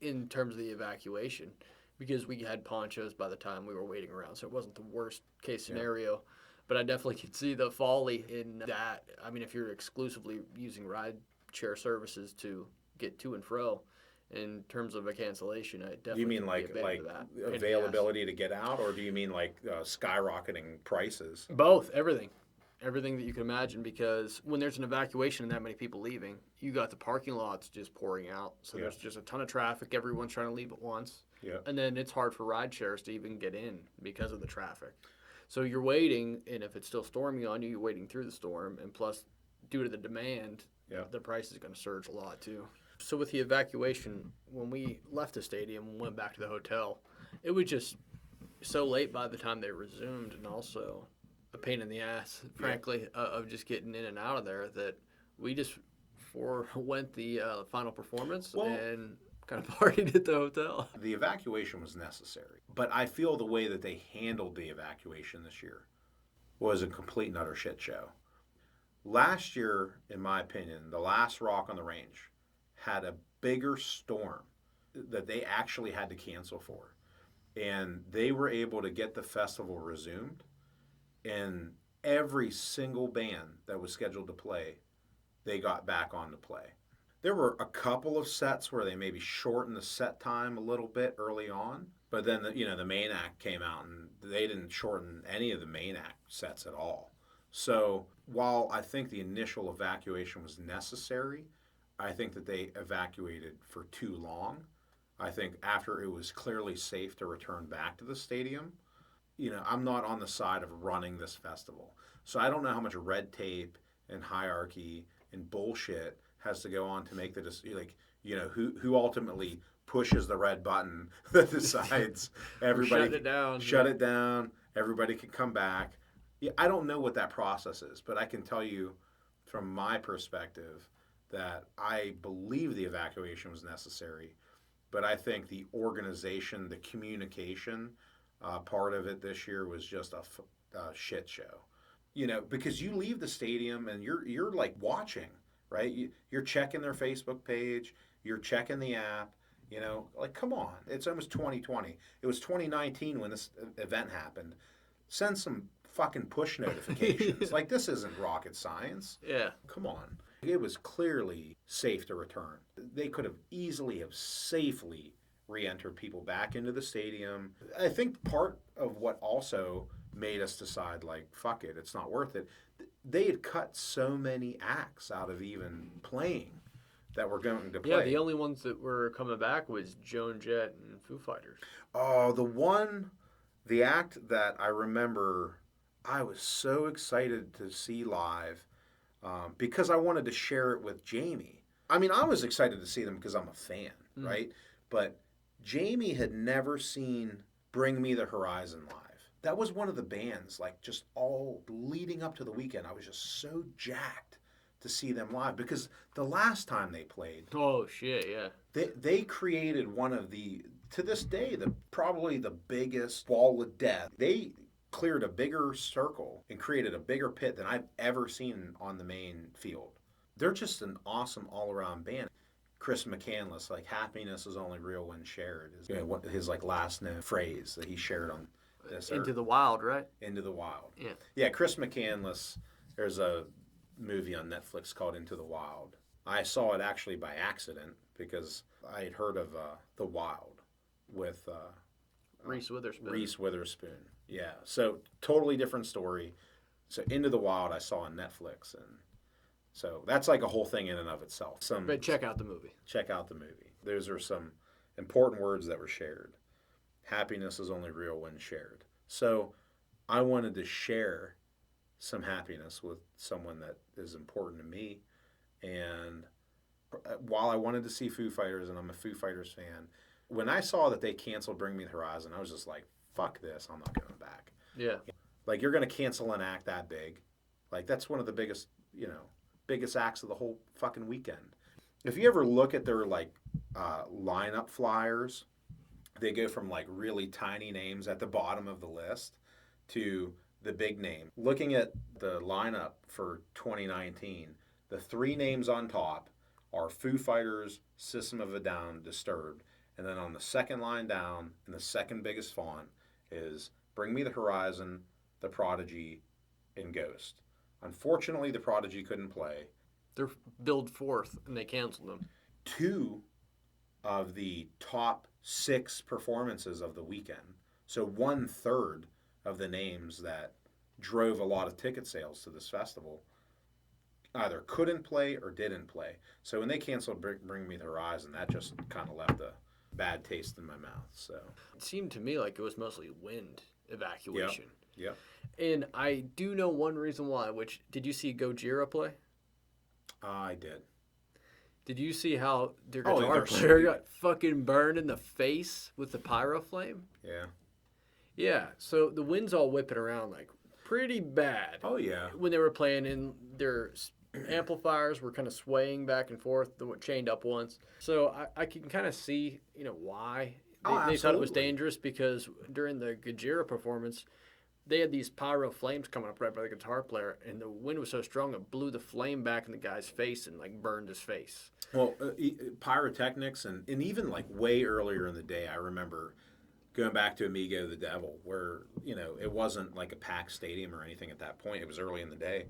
in terms of the evacuation, because we had ponchos by the time we were waiting around, so it wasn't the worst case scenario. Yeah. But I definitely could see the folly in that. I mean, if you're exclusively using ride share services to get to and fro, in terms of a cancellation, I definitely. Do you mean like availability to get out, or do you mean like skyrocketing prices? Both, everything that you can imagine, because when there's an evacuation and that many people leaving, you got the parking lots just pouring out. So there's just a ton of traffic. Everyone's trying to leave at once. Yeah. And then it's hard for ride shares to even get in because of the traffic. So you're waiting, and if it's still storming on you, you're waiting through the storm. And plus, due to the demand, the price is going to surge a lot too. So with the evacuation, when we left the stadium and went back to the hotel, it was just so late by the time they resumed, and also a pain in the ass, frankly, of just getting in and out of there, that we just forewent the final performance and kind of partied at the hotel. The evacuation was necessary, but I feel the way that they handled the evacuation this year was a complete and utter shit show. Last year, in my opinion, the last Rock on the Range had a bigger storm that they actually had to cancel for, and they were able to get the festival resumed. And every single band that was scheduled to play, they got back on to play. There were a couple of sets where they maybe shortened the set time a little bit early on, but then the main act came out and they didn't shorten any of the main act sets at all. So while I think the initial evacuation was necessary, I think that they evacuated for too long. I think after it was clearly safe to return back to the stadium, I'm not on the side of running this festival. So I don't know how much red tape and hierarchy and bullshit has to go on to make who ultimately pushes the red button that decides everybody shut it down, everybody can come back. Yeah, I don't know what that process is, but I can tell you from my perspective that I believe the evacuation was necessary, but I think the organization, the communication, part of it this year was just a shit show, because you leave the stadium and you're like watching, right? You're checking their Facebook page, you're checking the app, like come on, it's almost 2020. It was 2019 when this event happened. Send some fucking push notifications. Like this isn't rocket science. Yeah, come on. It was clearly safe to return. They could have safely re-entered people back into the stadium. I think part of what also made us decide, like, fuck it, it's not worth it. They had cut so many acts out of even playing that were going to play. Yeah, the only ones that were coming back was Joan Jett and Foo Fighters. Oh, the act that I remember I was so excited to see live because I wanted to share it with Jamie. I mean, I was excited to see them because I'm a fan, right? But Jamie had never seen Bring Me the Horizon live. That was one of the bands, like just all leading up to the weekend. I was just so jacked to see them live because the last time they played, oh shit, yeah, they created one of to this day, probably the biggest wall of death. They cleared a bigger circle and created a bigger pit than I've ever seen on the main field. They're just an awesome all-around band. Chris McCandless, like, happiness is only real when shared, is his like last note phrase that he shared on this. Into the Wild, right? Into the Wild. Yeah. Yeah, Chris McCandless, there's a movie on Netflix called Into the Wild. I saw it actually by accident because I had heard of The Wild with Reese Witherspoon. Yeah. So totally different story. So Into the Wild I saw on Netflix, and so that's like a whole thing in and of itself. But check out the movie. Check out the movie. Those are some important words that were shared. Happiness is only real when shared. So I wanted to share some happiness with someone that is important to me. And while I wanted to see Foo Fighters, and I'm a Foo Fighters fan, when I saw that they canceled Bring Me the Horizon, I was just like, fuck this, I'm not going back. Yeah. Like, you're going to cancel an act that big. Like, that's one of the biggest acts of the whole fucking weekend. If you ever look at their, like, lineup flyers. They go from like really tiny names at the bottom of the list to the big name. Looking at the lineup for 2019, the three names on top are Foo Fighters, System of a Down, Disturbed. And then on the second line down, in the second biggest font, is Bring Me the Horizon, The Prodigy, and Ghost. Unfortunately, The Prodigy couldn't play. They're billed fourth, and they canceled them. Two of the top 6 performances of the weekend, so 1/3 of the names that drove a lot of ticket sales to this festival, either couldn't play or didn't play. So when they canceled Bring Me the Horizon, that just kind of left a bad taste in my mouth. So It seemed to me like it was mostly wind evacuation. Yep. And I do know one reason why, which, did you see Gojira play? I did. Did you see how their Oh, guitar they're player sweet. got fucking burned in the face with the pyro flame? Yeah. Yeah, so the wind's all whipping around like pretty bad. Oh, yeah. When they were playing, and their amplifiers were kind of swaying back and forth, they were chained up once. So I can kind of see, why they thought it was absolutely. dangerous, because during the Gojira performance, they had these pyro flames coming up right by the guitar player, and the wind was so strong it blew the flame back in the guy's face and like burned his face. Well, pyrotechnics and even like way earlier in the day, I remember going back to Amigo the Devil, where, it wasn't like a packed stadium or anything at that point. It was early in the day.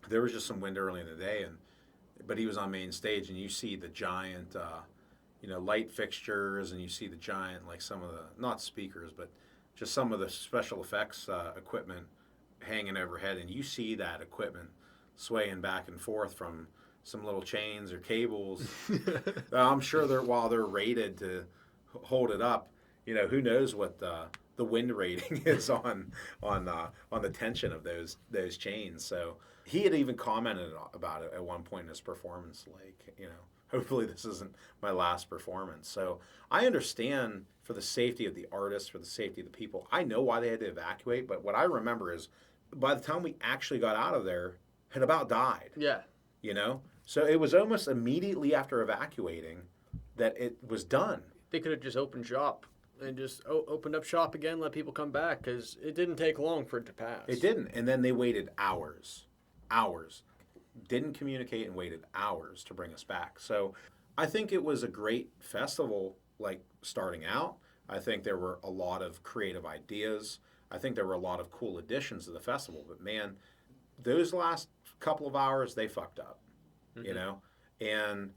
There was just some wind early in the day, but he was on main stage, and you see the giant, light fixtures, and you see the giant, like some of the, not speakers, but just some of the special effects equipment hanging overhead, and you see that equipment swaying back and forth from some little chains or cables. I'm sure while they're rated to hold it up, who knows what the wind rating is on the tension of those chains. So he had even commented about it at one point in his performance, like, hopefully this isn't my last performance. So I understand, for the safety of the artists, for the safety of the people. I know why they had to evacuate, but what I remember is by the time we actually got out of there, had about died. Yeah. So it was almost immediately after evacuating that it was done. They could have just opened shop and just opened up shop again, let people come back, because it didn't take long for it to pass. It didn't. And then they waited hours. Didn't communicate and waited hours to bring us back. So I think it was a great festival, like, starting out. I think there were a lot of creative ideas. I think there were a lot of cool additions to the festival. But, man, those last couple of hours, they fucked up, And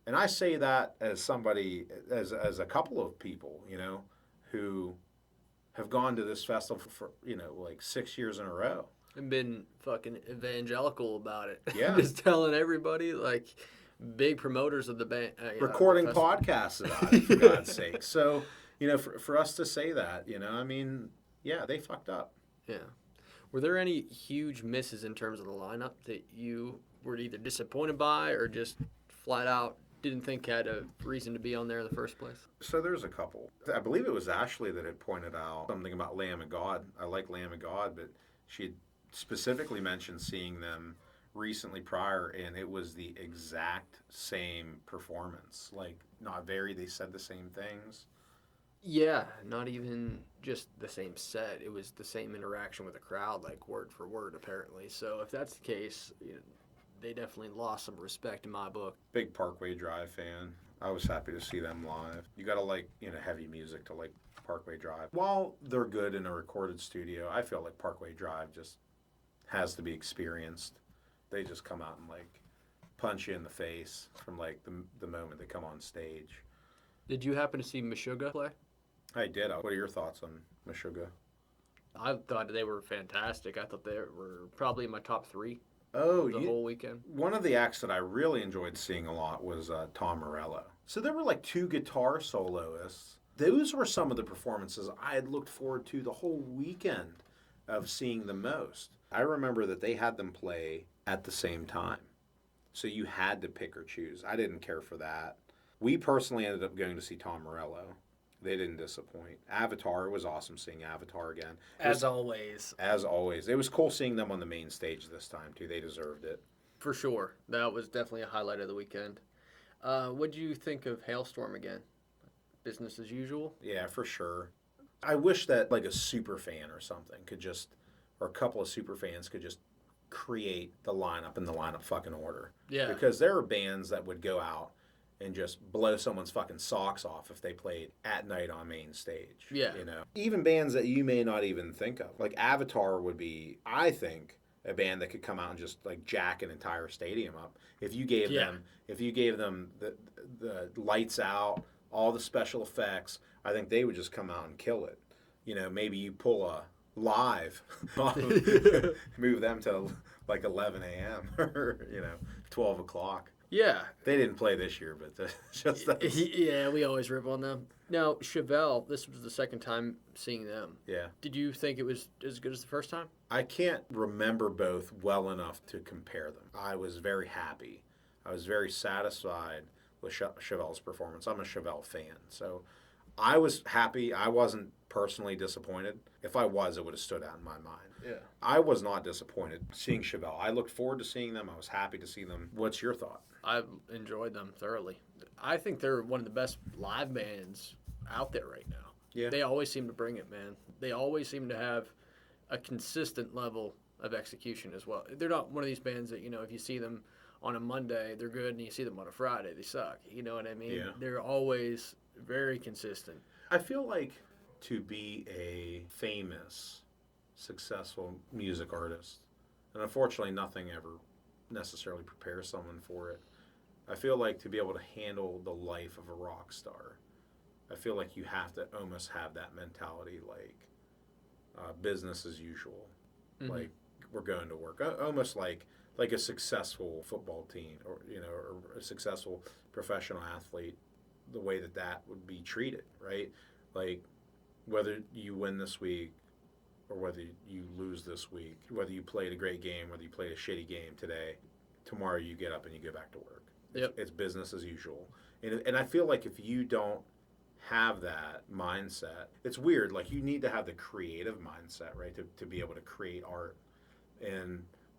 I say that as somebody, as a couple of people, who have gone to this festival for, like 6 years in a row. And been fucking evangelical about it. Yeah. Just telling everybody, like, big promoters of the band. Recording podcasts about it, for God's sake. So, for us to say that, yeah, they fucked up. Yeah. Were there any huge misses in terms of the lineup that you were either disappointed by or just flat out didn't think had a reason to be on there in the first place? So there's a couple. I believe it was Ashley that had pointed out something about Lamb of God. I like Lamb of God, but she had specifically mentioned seeing them recently prior, and it was the exact same performance. Like, not very, they said the same things. Yeah, not even just the same set. It was the same interaction with the crowd, like word for word, apparently. So if that's the case, they definitely lost some respect in my book. Big Parkway Drive fan. I was happy to see them live. You got to like, heavy music to like Parkway Drive. While they're good in a recorded studio, I feel like Parkway Drive just has to be experienced. They just come out and like punch you in the face from like the moment they come on stage. Did you happen to see Meshuggah play? I did. What are your thoughts on Meshuggah? I thought they were fantastic. I thought they were probably in my top 3 Oh, the whole weekend. One of the acts that I really enjoyed seeing a lot was Tom Morello. So there were like 2 guitar soloists. Those were some of the performances I had looked forward to the whole weekend of seeing the most. I remember that they had them play at the same time. So you had to pick or choose. I didn't care for that. We personally ended up going to see Tom Morello. They didn't disappoint. Avatar, it was awesome seeing Avatar again. As always. As always. It was cool seeing them on the main stage this time, too. They deserved it. For sure. That was definitely a highlight of the weekend. What'd you think of Hailstorm again? Business as usual? Yeah, for sure. I wish that like a super fan or something could just, or a couple of super fans could just create the lineup in the lineup fucking order. Yeah. Because there are bands that would go out and just blow someone's fucking socks off if they played at night on main stage. Yeah. You know, even bands that you may not even think of, like Avatar would be, I think, a band that could come out and just like jack an entire stadium up if you gave Yeah. them the lights out, all the special effects. I think they would just come out and kill it. You know, maybe you pull a live, move them to like 11 a.m. or 12 o'clock. Yeah. They didn't play this year, but that's, Yeah, we always rip on them. Now, Chevelle, this was the second time seeing them. yeah. Did you think it was as good as the first time? I can't remember both well enough to compare them. I was very happy. I was very satisfied with Chevelle's performance. I'm a Chevelle fan, so I was happy. I wasn't personally disappointed. If I was, it would have stood out in my mind. Yeah. I was not disappointed seeing Chevelle. I looked forward to seeing them. I was happy to see them. What's your thought? I've enjoyed them thoroughly. I think they're one of the best live bands out there right now. Yeah. They always seem to bring it, man. They always seem to have a consistent level of execution as well. They're not one of these bands that, if you see them on a Monday, they're good, and you see them on a Friday, they suck. You know what I mean? Yeah. They're always very consistent. I feel like to be a famous, successful music artist, and unfortunately nothing ever necessarily prepares someone for it, I feel like to be able to handle the life of a rock star, I feel like you have to almost have that mentality, like business as usual. Mm-hmm. Like we're going to work, almost like a successful football team, or or a successful professional athlete, the way that would be treated, right? Like whether you win this week or whether you lose this week, whether you played a great game, whether you played a shitty game today, tomorrow you get up and you go back to work. Yep. It's business as usual. And I feel like if you don't have that mindset, it's weird. Like you need to have the creative mindset, right, to be able to create art.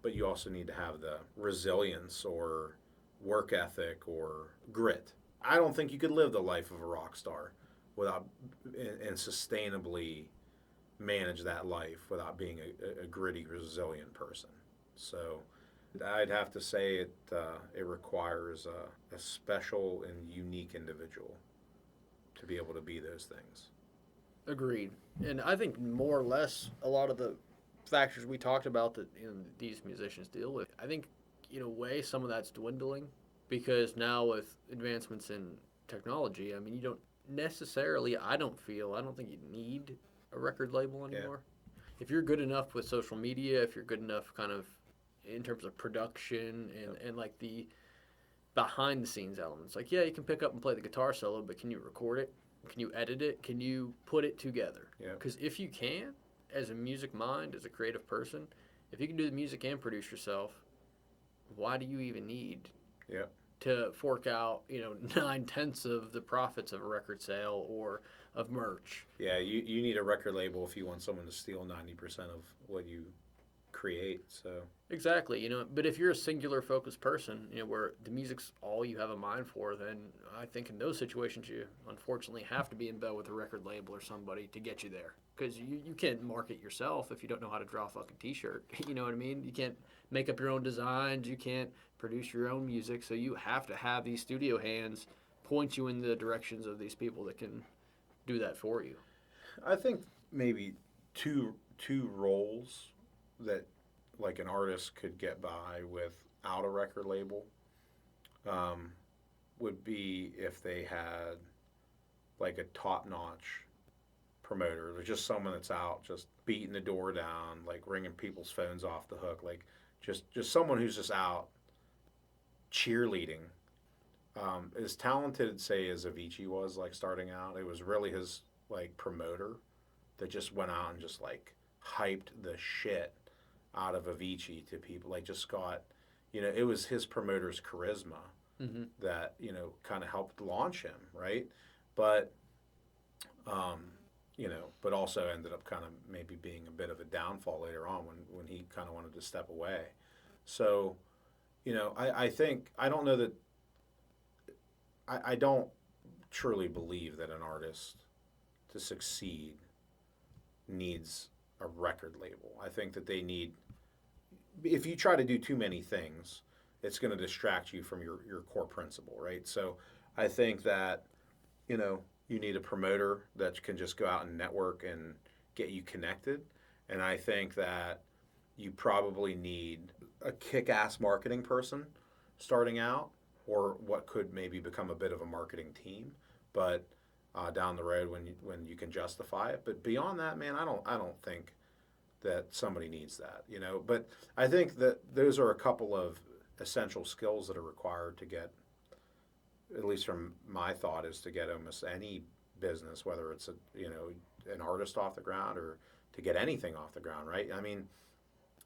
But you also need to have the resilience or work ethic or grit. I don't think you could live the life of a rock star without and sustainably manage that life without being a gritty, resilient person. So I'd have to say it requires a special and unique individual to be able to be those things. Agreed. And I think more or less a lot of the factors we talked about that these musicians deal with, I think in a way some of that's dwindling because now with advancements in technology, I mean, you don't necessarily, I don't think you need a record label anymore. Yeah. If you're good enough with social media, if you're good enough kind of in terms of production and like the behind the scenes elements, like, yeah, you can pick up and play the guitar solo, but can you record it? Can you edit it? Can you put it together? Because if you can, as a music mind, as a creative person, if you can do the music and produce yourself, why do you even need to fork out 9/10 of the profits of a record sale or of merch? Yeah, you need a record label if you want someone to steal 90% of what you create. So exactly, but if you're a singular focused person, where the music's all you have a mind for, then I think in those situations you unfortunately have to be in bed with a record label or somebody to get you there, because you can't market yourself if you don't know how to draw a fucking t-shirt. You know what I mean? You can't make up your own designs, you can't produce your own music, so you have to have these studio hands point you in the directions of these people that can do that for you. I think maybe two roles that like an artist could get by without a record label would be if they had like a top-notch promoter, or just someone that's out just beating the door down, like ringing people's phones off the hook, like just someone who's just out cheerleading. As talented, say, as Avicii was, like starting out, it was really his like promoter that just went out and just like hyped the shit out of Avicii to people. Like just got, it was his promoter's charisma that kind of helped launch him, right? But but also ended up kind of maybe being a bit of a downfall later on when he kind of wanted to step away. So I think, I don't know that I don't truly believe that an artist to succeed needs a record label. I think that they need, if you try to do too many things, it's going to distract you from your core principle, right? So I think that, you need a promoter that can just go out and network and get you connected. And I think that you probably need a kick ass marketing person starting out, or what could maybe become a bit of a marketing team. But down the road when you can justify it. But beyond that, man, I don't think that somebody needs that, But I think that those are a couple of essential skills that are required to get, at least from my thought, is to get almost any business, whether it's an artist off the ground or to get anything off the ground, right? I mean,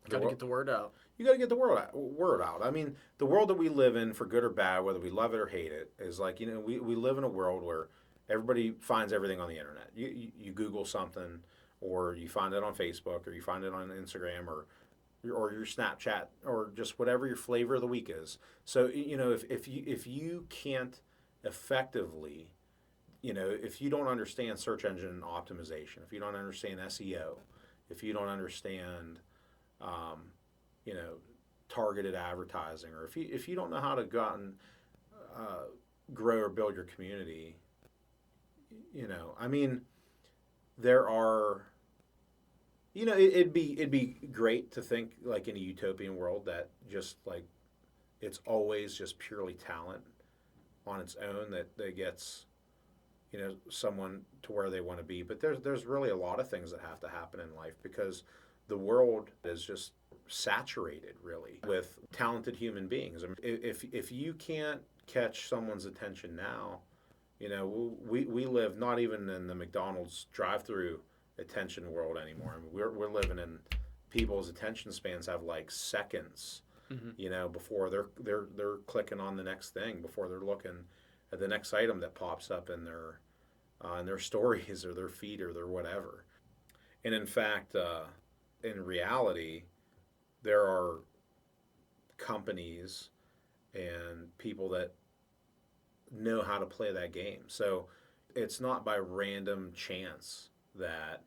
Got to get the word out. you got to get the word out. I mean, the world that we live in, for good or bad, whether we love it or hate it, is like, we live in a world where everybody finds everything on the internet. You Google something, or you find it on Facebook, or you find it on Instagram, or your Snapchat, or just whatever your flavor of the week is. So if you can't effectively, if you don't understand search engine optimization, if you don't understand SEO, if you don't understand um, targeted advertising, or if you don't know how to go out and uh, grow or build your community, I mean, there are, it'd be great to think like in a utopian world that just like it's always just purely talent on its own that gets someone to where they want to be. But there's really a lot of things that have to happen in life, because the world is just saturated really with talented human beings. I mean, if you can't catch someone's attention now, we live not even in the McDonald's drive-through attention world anymore. I mean, we're living in, people's attention spans have like seconds, before they're clicking on the next thing, before they're looking at the next item that pops up in their stories or their feed or their whatever. And in fact, in reality, there are companies and people that know how to play that game. So it's not by random chance that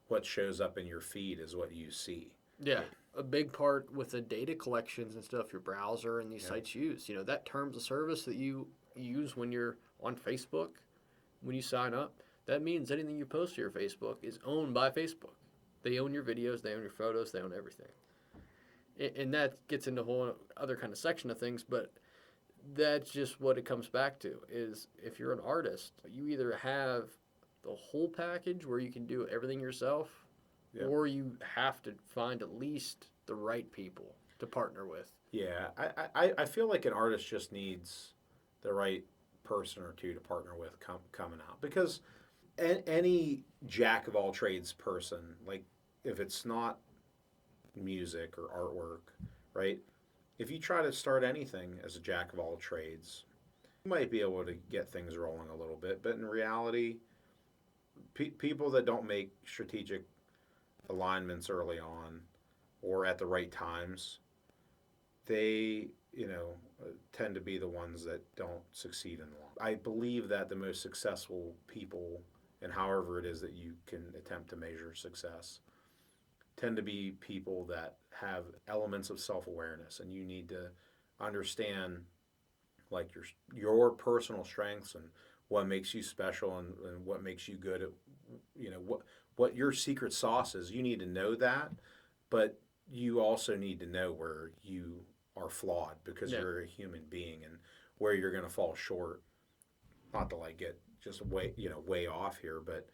what shows up in your feed is what you see. Yeah. A big part with the data collections and stuff your browser and these Yeah. sites use, that terms of service that you use when you're on Facebook, when you sign up, that means anything you post to your Facebook is owned by Facebook. They own your videos, they own your photos, they own everything. And that gets into a whole other kind of section of things, but that's just what it comes back to, is if you're an artist, you either have the whole package where you can do everything yourself, Yeah. or you have to find at least the right people to partner with. Yeah, I feel like an artist just needs the right person or two to partner with coming out, because any jack of all trades person, like if it's not music or artwork, right? If you try to start anything as a jack of all trades, you might be able to get things rolling a little bit, but in reality, people that don't make strategic alignments early on or at the right times, they, tend to be the ones that don't succeed in the long. I believe that the most successful people, and however it is that you can attempt to measure success, tend to be people that have elements of self-awareness, and you need to understand like your personal strengths and what makes you special, and what makes you good at, what your secret sauce is. You need to know that, but you also need to know where you are flawed, because Yeah. you're a human being, and where you're going to fall short. Not to like get just way off here, but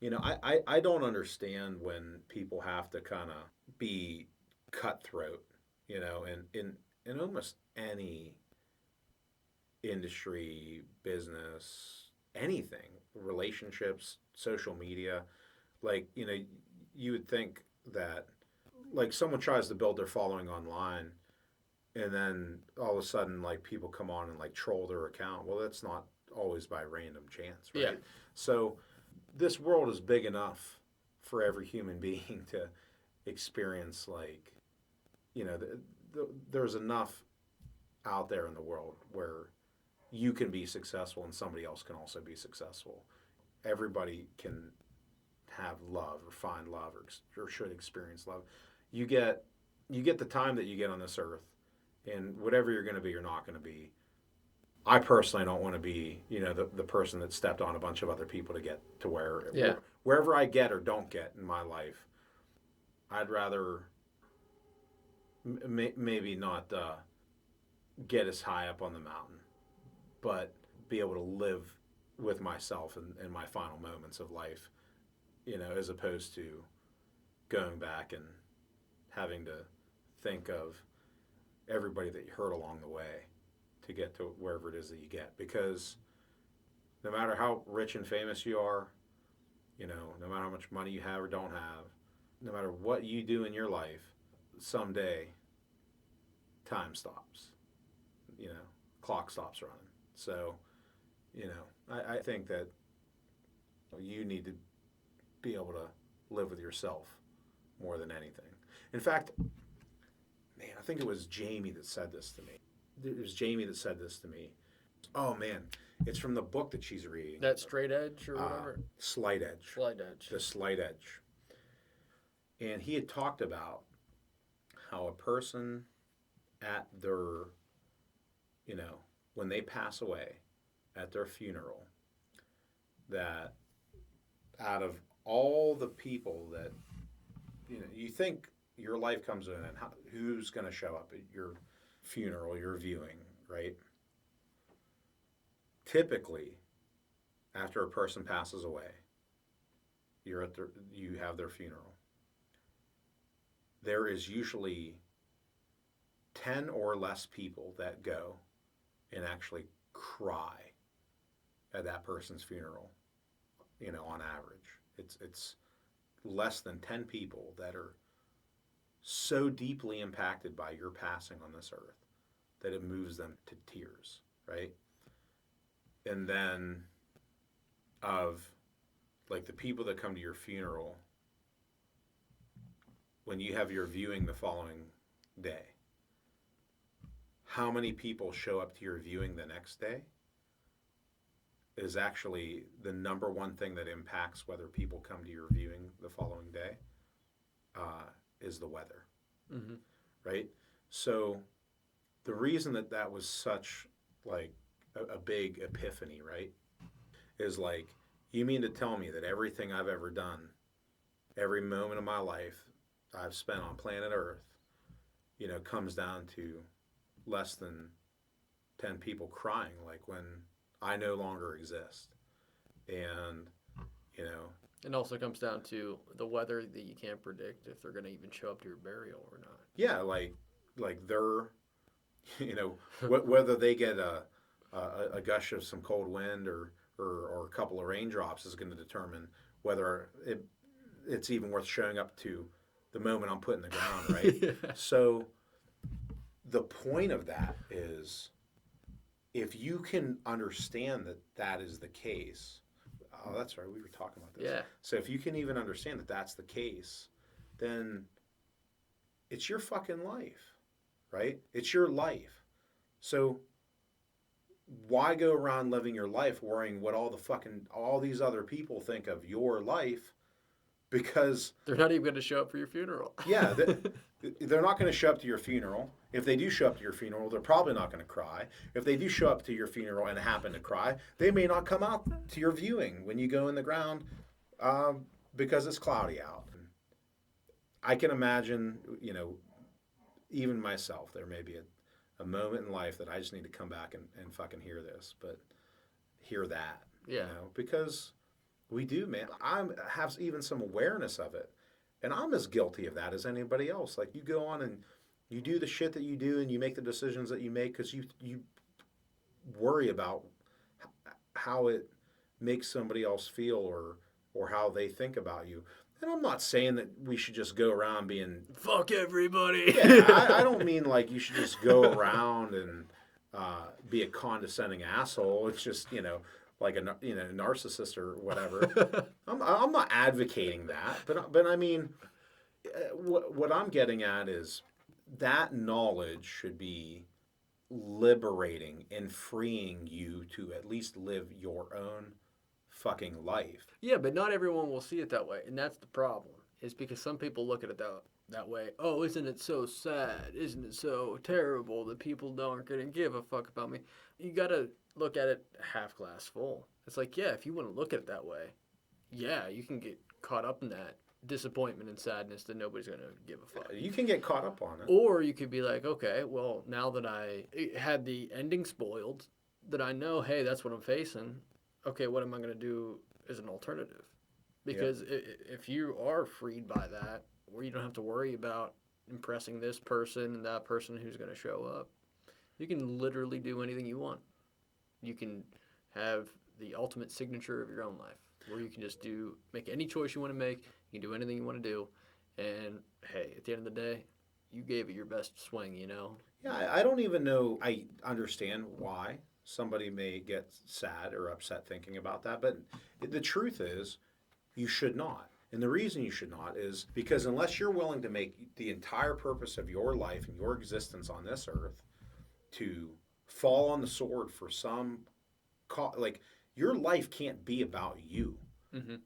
I don't understand when people have to kind of be cutthroat, in almost any industry, business, anything, relationships, social media. Like, you would think that like someone tries to build their following online, and then all of a sudden like people come on and like troll their account. Well, that's not always by random chance, right? Yeah. So this world is big enough for every human being to experience, like, there's enough out there in the world where you can be successful and somebody else can also be successful. Everybody can have love or find love or should experience love. You get the time that you get on this earth, and whatever you're going to be, you're not going to be. I personally don't want to be, the person that stepped on a bunch of other people to get to wherever I get or don't get in my life. I'd rather maybe not get as high up on the mountain, but be able to live with myself in my final moments of life, as opposed to going back and having to think of everybody that you hurt along the way to get to wherever it is that you get. Because no matter how rich and famous you are, no matter how much money you have or don't have, no matter what you do in your life, someday time stops. Clock stops running. So, I think that you need to be able to live with yourself more than anything. In fact, man, I think it was Jamie that said this to me. It was Jamie that said this to me. Oh, man. It's from the book that she's reading. That Straight Edge or whatever? Slight Edge. Slight Edge. The Slight Edge. And he had talked about how a person at their, when they pass away at their funeral, that out of all the people that, you think your life comes in and who's going to show up at your funeral, your viewing, right? Typically, after a person passes away, you have their funeral. There is usually 10 or less people that go and actually cry at that person's funeral, on average. It's less than 10 people that are so deeply impacted by your passing on this earth that it moves them to tears, right? And then of like the people that come to your funeral, when you have your viewing the following day, how many people show up to your viewing the next day is actually the number one thing that impacts whether people come to your viewing the following day, is the weather, right? So the reason that was such like a big epiphany, right, is like, you mean to tell me that everything I've ever done, every moment of my life I've spent on planet Earth, comes down to less than 10 people crying, like when I no longer exist. And, It also comes down to the weather that you can't predict if they're going to even show up to your burial or not. Yeah, like they're, whether they get a gush of some cold wind or a couple of raindrops is going to determine whether it's even worth showing up to the moment I'm put in the ground, right? Yeah. So the point of that is, if you can understand that is the case, oh, that's right, we were talking about this. Yeah. So if you can even understand that that's the case, then it's your fucking life, right? It's your life. So why go around living your life worrying what all these other people think of your life? Because they're not even going to show up for your funeral. Yeah, they're not going to show up to your funeral. If they do show up to your funeral, they're probably not going to cry. If they do show up to your funeral and happen to cry, they may not come out to your viewing when you go in the ground because it's cloudy out. I can imagine, even myself, there may be a moment in life that I just need to come back and fucking hear this, but hear that. Yeah. Because we do, man. I have even some awareness of it. And I'm as guilty of that as anybody else. Like, you go on and you do the shit that you do and you make the decisions that you make because you worry about how it makes somebody else feel or how they think about you. And I'm not saying that we should just go around being... Fuck everybody. Yeah, I don't mean like you should just go around and be a condescending asshole. It's just, like a narcissist or whatever. I'm not advocating that, but I mean, what I'm getting at is that knowledge should be liberating and freeing you to at least live your own fucking life. Yeah, but not everyone will see it that way, and that's the problem. Is because some people look at it that way. Oh, isn't it so sad? Isn't it so terrible that people aren't going to give a fuck about me? You got to look at it half glass full. It's like, yeah, if you want to look at it that way, yeah, you can get caught up in that disappointment and sadness that nobody's going to give a fuck. You can get caught up on it. Or you could be like, okay, well, now that I had the ending spoiled, that I know, hey, that's what I'm facing. Okay, what am I going to do as an alternative? Because if you are freed by that, where you don't have to worry about impressing this person and that person who's going to show up, you can literally do anything you want. You can have the ultimate signature of your own life, where you can just make any choice you want to make. You can do anything you want to do, and hey, at the end of the day, you gave it your best swing. Yeah, I don't even know. I understand why somebody may get sad or upset thinking about that, but the truth is, you should not. And the reason you should not is because unless you're willing to make the entire purpose of your life and your existence on this earth to fall on the sword for some like your life can't be about you. Mm-hmm.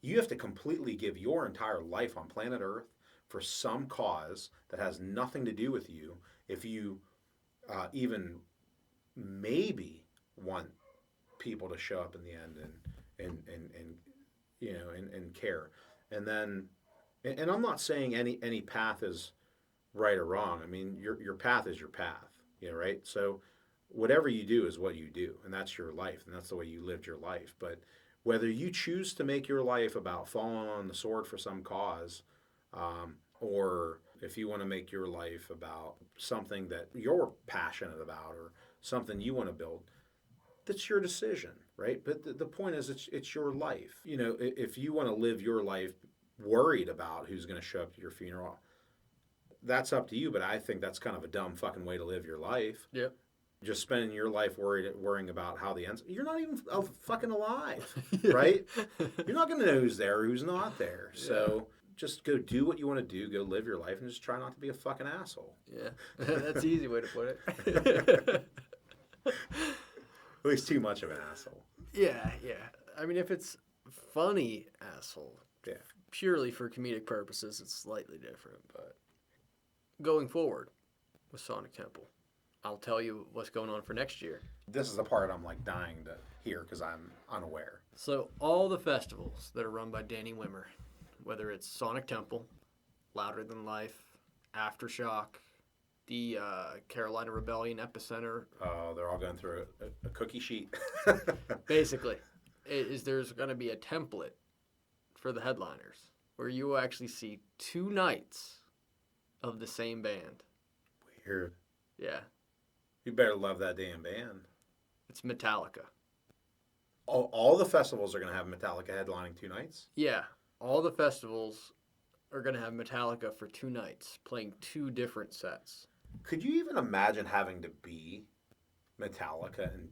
You have to completely give your entire life on planet Earth for some cause that has nothing to do with you. If you even maybe want people to show up in the end and care, and then and I'm not saying any path is right or wrong. I mean your path is your path, right? So whatever you do is what you do, and that's your life, and that's the way you lived your life. But whether you choose to make your life about falling on the sword for some cause, or if you want to make your life about something that you're passionate about or something you want to build, that's your decision, right? But the point is, it's your life. If you want to live your life worried about who's going to show up to your funeral, that's up to you. But I think that's kind of a dumb fucking way to live your life. Yep. Just spending your life worrying about how the ends. You're not even fucking alive, right? You're not going to know who's there or who's not there. So just go do what you want to do. Go live your life and just try not to be a fucking asshole. Yeah, that's the easy way to put it. At least too much of an asshole. Yeah. I mean, if it's funny asshole, purely for comedic purposes, it's slightly different. But going forward with Sonic Temple, I'll tell you what's going on for next year. This is the part I'm like dying to hear because I'm unaware. So all the festivals that are run by Danny Wimmer, whether it's Sonic Temple, Louder Than Life, Aftershock, the Carolina Rebellion Epicenter. Oh, they're all going through a cookie sheet. Basically, there's going to be a template for the headliners where you will actually see 2 nights of the same band. Weird. Yeah. You better love that damn band. It's Metallica. All the festivals are going to have Metallica headlining 2 nights? Yeah. All the festivals are going to have Metallica for 2 nights, playing 2 different sets. Could you even imagine having to be Metallica and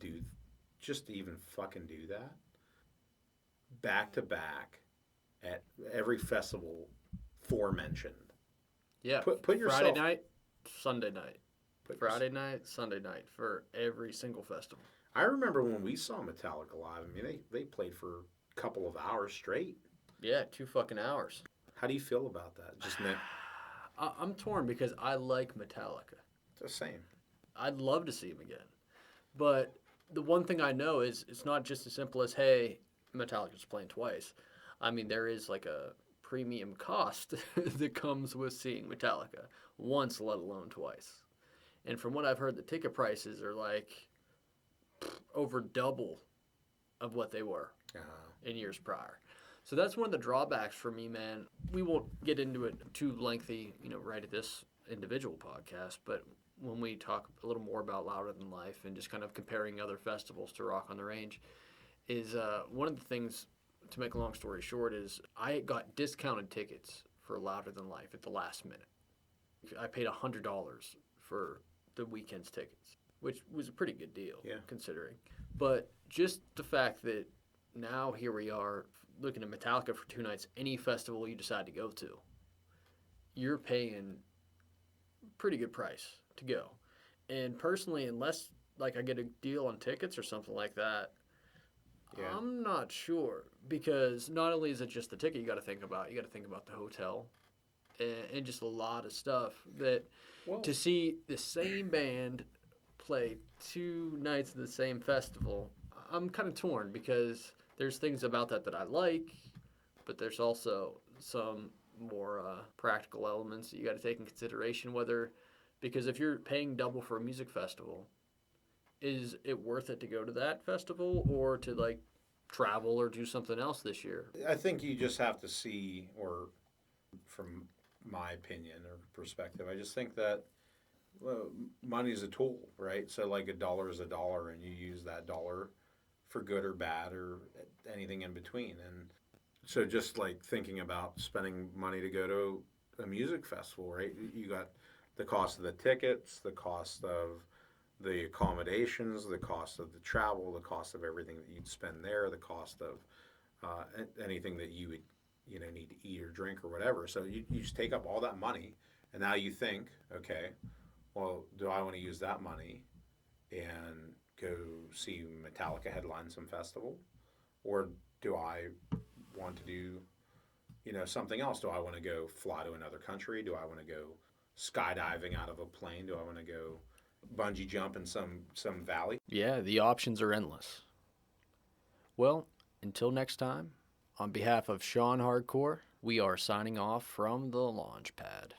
just even fucking do that? Back to back at every festival forementioned. Yeah. Put yourself... Friday night, Sunday night. Friday night, Sunday night for every single festival. I remember when we saw Metallica live. I mean, they played for a couple of hours straight. Yeah, 2 fucking hours. How do you feel about that? I'm torn because I like Metallica. It's the same. I'd love to see him again. But the one thing I know is it's not just as simple as, hey, Metallica's playing twice. I mean, there is like a premium cost that comes with seeing Metallica once, let alone twice. And from what I've heard, the ticket prices are like over double of what they were in years prior. So that's one of the drawbacks for me, man. We won't get into it too lengthy, right at this individual podcast, but when we talk a little more about Louder Than Life and just kind of comparing other festivals to Rock on the Range, is one of the things, to make a long story short, is I got discounted tickets for Louder Than Life at the last minute. I paid $100 for the weekend's tickets, which was a pretty good deal, considering. But just the fact that now here we are looking at Metallica for 2 nights, any festival you decide to go to, you're paying pretty good price to go. And personally, unless like I get a deal on tickets or something like that, Yeah. I'm not sure because not only is it just the ticket you got to think about, you got to think about the hotel and just a lot of stuff that Well, to see the same band play 2 nights of the same festival, I'm kind of torn because there's things about that I like, but there's also some more practical elements that you got to take in consideration. Whether because if you're paying double for a music festival, is it worth it to go to that festival or to like travel or do something else this year? I think you just have to see, or from my opinion or perspective, I just think that well, money is a tool, right? So like a dollar is a dollar, and you use that dollar for good or bad or anything in between. And so just like thinking about spending money to go to a music festival, right? You got the cost of the tickets, the cost of the accommodations, the cost of the travel, the cost of everything that you'd spend there, the cost of anything that you would need to eat or drink or whatever. So you just take up all that money, and now you think, okay, well, do I want to use that money and go see Metallica headline some festival, or do I want to do something else? Do I want to go fly to another country? Do I want to go skydiving out of a plane? Do I want to go bungee jump in some valley? Yeah, the options are endless. Well, until next time, on behalf of Sean Hardcore, we are signing off from the LaunchPad.